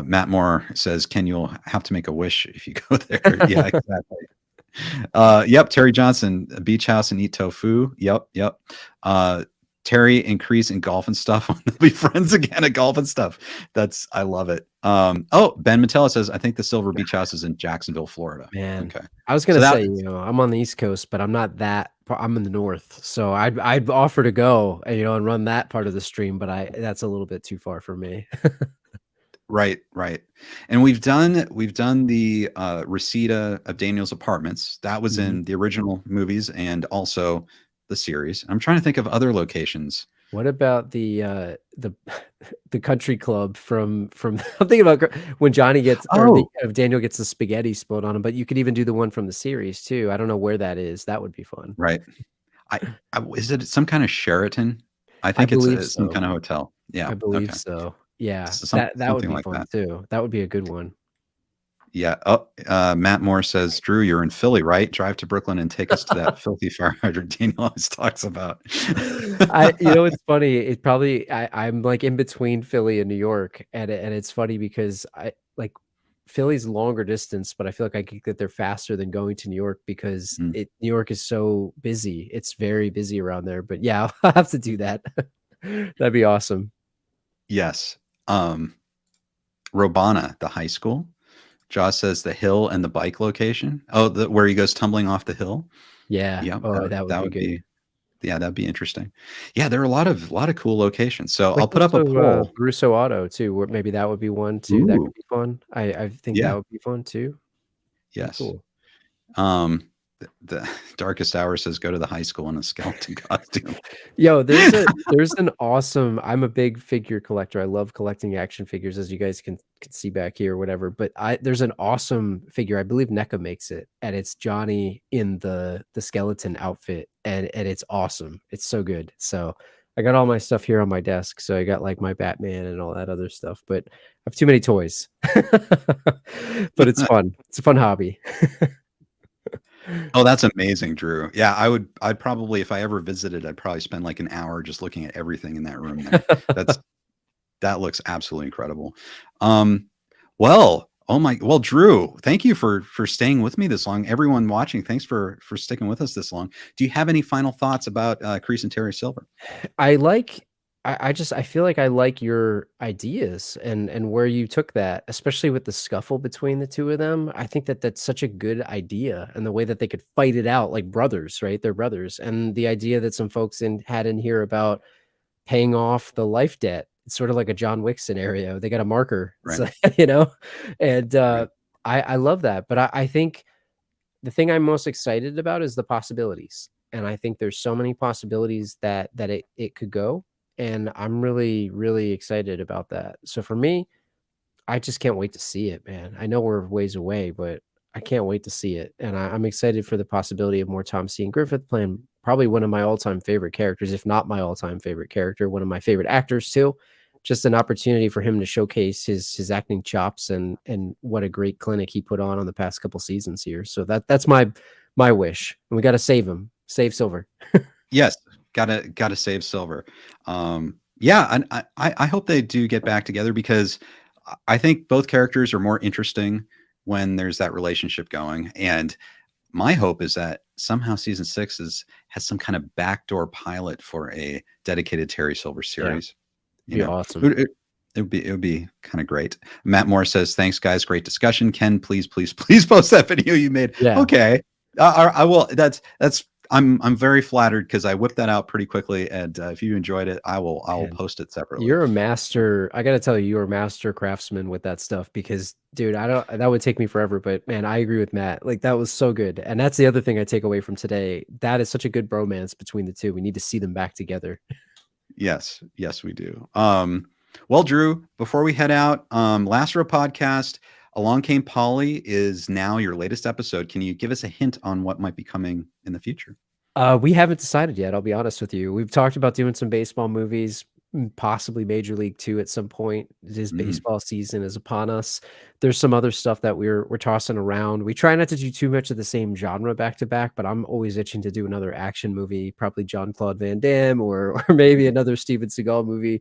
Matt Moore says, Ken, you'll have to make a wish if you go there. Yeah, exactly. Yep. Terry Johnson, beach house and eat tofu. Yep. Terry and Kreese and golf and stuff. They'll be friends again at golf and stuff. I love it. Ben Matella says, I think the Silver Beach House is in Jacksonville, Florida. Man, okay. I was gonna say, I'm on the East Coast, but I'm not that. I'm in the North, so I'd offer to go, and run that part of the stream, but that's a little bit too far for me. Right. And we've done the Reseda of Daniel's Apartments. That was in the original movies and also the series. I'm trying to think of other locations. What about the country club from I'm thinking about when Johnny gets if Daniel gets the spaghetti spilled on him, but you could even do the one from the series too. I don't know where that is. That would be fun. Right. Is it some kind of Sheraton? I think it's some kind of hotel. Yeah. I believe so. Yeah, that would be fun too. That would be a good one. Yeah. Matt Moore says, Drew, you're in Philly, right? Drive to Brooklyn and take us to that filthy fire hydrant Daniel always talks about. It's funny. It probably I'm like in between Philly and New York, and it's funny because I like Philly's longer distance, but I feel like I could get there faster than going to New York because New York is so busy. It's very busy around there. But yeah, I'll have to do that. That'd be awesome. Yes. Robana, the high school. Josh says the hill and the bike location. Where he goes tumbling off the hill. Yeah. That would be good. Yeah, that'd be interesting. Yeah, there are a lot of cool locations. So I'll put up a poll. Russo Auto too, where maybe that would be one too. Ooh. That could be fun. I think that would be fun too. Yes. Cool. The Darkest Hour says go to the high school in a skeleton costume. Yo, there's an awesome. I'm a big figure collector. I love collecting action figures, as you guys can see back here or whatever. But there's an awesome figure. I believe NECA makes it, and it's Johnny in the skeleton outfit, and it's awesome. It's so good. So I got all my stuff here on my desk. So I got like my Batman and all that other stuff. But I have too many toys. But it's fun. It's a fun hobby. Oh, that's amazing, Drew. Yeah, I'd probably, if I ever visited, I'd probably spend like an hour just looking at everything in that room there. That looks absolutely incredible. Well, Drew, thank you for staying with me this long. Everyone watching, thanks for sticking with us this long. Do you have any final thoughts about Kreese and Terry Silver? I feel like I like your ideas and where you took that, especially with the scuffle between the two of them. I think that's such a good idea, and the way that they could fight it out like brothers, right? They're brothers. And the idea that some folks had in here about paying off the life debt. It's sort of like a John Wick scenario. They got a marker, right. And right. I love that. But I think the thing I'm most excited about is the possibilities. And I think there's so many possibilities that it could go. And I'm really, really excited about that. So for me, I just can't wait to see it, man. I know we're ways away, but I can't wait to see it. And I'm excited for the possibility of more Tom C. and Griffith playing probably one of my all-time favorite characters, if not my all-time favorite character, one of my favorite actors too. Just an opportunity for him to showcase his acting chops and what a great clinic he put on the past couple seasons here. So that's my wish. And we got to save him, save Silver. Yes. Gotta save Silver. Yeah, and I hope they do get back together, because I think both characters are more interesting when there's that relationship going. And my hope is that somehow season 6 has some kind of backdoor pilot for a dedicated Terry Silver series. Yeah. Be awesome. It would be kind of great. Matt Moore says, "Thanks, guys. Great discussion. Ken, please post that video you made." Yeah. Okay, I will. I'm very flattered because I whipped that out pretty quickly, and if you enjoyed it, I will post it separately. You're a master. I got to tell you, you're a master craftsman with that stuff because, dude, that would take me forever. But man, I agree with Matt. Like, that was so good, and that's the other thing I take away from today. That is such a good bromance between the two. We need to see them back together. Yes, we do. Well, Drew, before we head out, Last Row Podcast, Along Came Polly is now your latest episode. Can you give us a hint on what might be coming in the future? We haven't decided yet. I'll be honest with you. We've talked about doing some baseball movies, possibly Major League 2 at some point. This baseball season is upon us. There's some other stuff that we're tossing around. We try not to do too much of the same genre back to back, but I'm always itching to do another action movie, probably Jean-Claude Van Damme or maybe another Steven Seagal movie.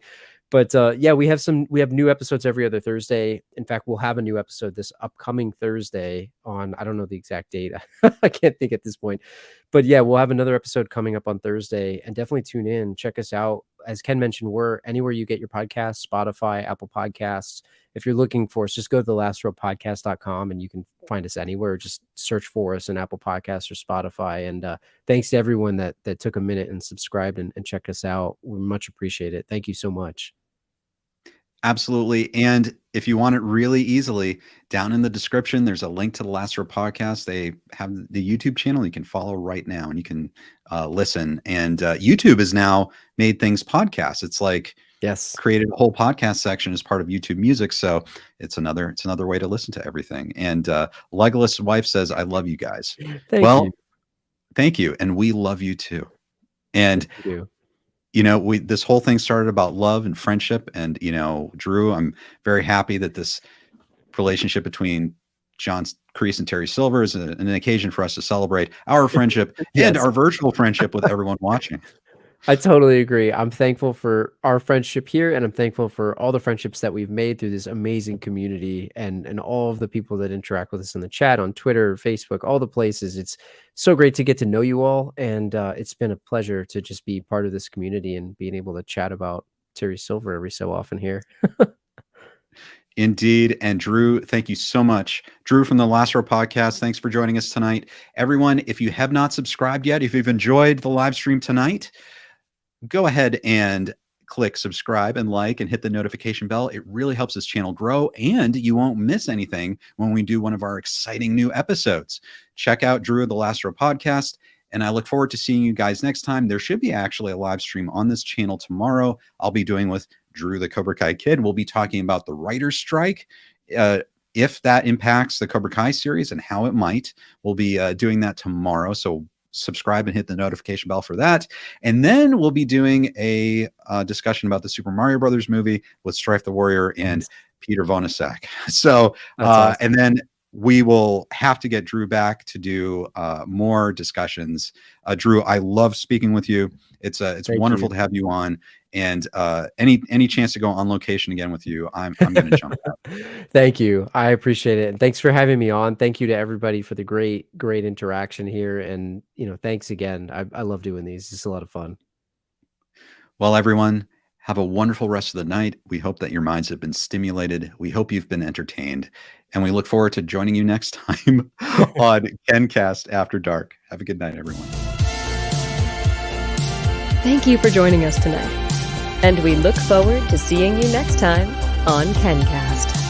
But yeah, we have new episodes every other Thursday. In fact, we'll have a new episode this upcoming Thursday on, I don't know the exact date. I can't think at this point. But yeah, we'll have another episode coming up on Thursday, and definitely tune in. Check us out. As Ken mentioned, we're anywhere you get your podcasts, Spotify, Apple Podcasts. If you're looking for us, just go to thelastrowpodcast.com and you can find us anywhere. Just search for us in Apple Podcasts or Spotify. And thanks to everyone that took a minute and subscribed and checked us out. We much appreciate it. Thank you so much. Absolutely. And if you want it really easily, down in the description, there's a link to the Last Row Podcast. They have the YouTube channel you can follow right now, and you can listen. And YouTube has now made things podcasts. It's like created a whole podcast section as part of YouTube Music. So it's another way to listen to everything. And Legolas' wife says, "I love you guys." Thank you. And we love you too. And this whole thing started about love and friendship. And, Drew, I'm very happy that this relationship between John Kreese and Terry Silver is an occasion for us to celebrate our friendship and our virtual friendship with everyone watching. I totally agree. I'm thankful for our friendship here, and I'm thankful for all the friendships that we've made through this amazing community and all of the people that interact with us in the chat, on Twitter, Facebook, all the places. It's so great to get to know you all, and it's been a pleasure to just be part of this community and being able to chat about Terry Silver every so often here. Indeed. And Drew, thank you so much. Drew from the Last Row Podcast, thanks for joining us tonight. Everyone, if you have not subscribed yet, if you've enjoyed the live stream tonight, go ahead and click subscribe and like and hit the notification bell. It really helps this channel grow, and you won't miss anything when we do one of our exciting new episodes. Check out Drew of the Last Row Podcast, and I look forward to seeing you guys next time. There should be actually a live stream on this channel tomorrow. I'll be doing with Drew the Cobra Kai Kid. We'll be talking about the writer's strike, if that impacts the Cobra Kai series and how it might. We'll be doing that tomorrow, so subscribe and hit the notification bell for that. And then we'll be doing a discussion about the Super Mario Brothers movie with Strife the Warrior and Peter Vonasek. So, awesome. And then we will have to get Drew back to do more discussions. Drew, I love speaking with you. It's wonderful to have you on. And any chance to go on location again with you, I'm going to jump out. Thank you. I appreciate it. And thanks for having me on. Thank you to everybody for the great interaction here. And, thanks again. I love doing these. It's a lot of fun. Well, everyone, have a wonderful rest of the night. We hope that your minds have been stimulated. We hope you've been entertained. And we look forward to joining you next time on KenCast After Dark. Have a good night, everyone. Thank you for joining us tonight. And we look forward to seeing you next time on KenCast.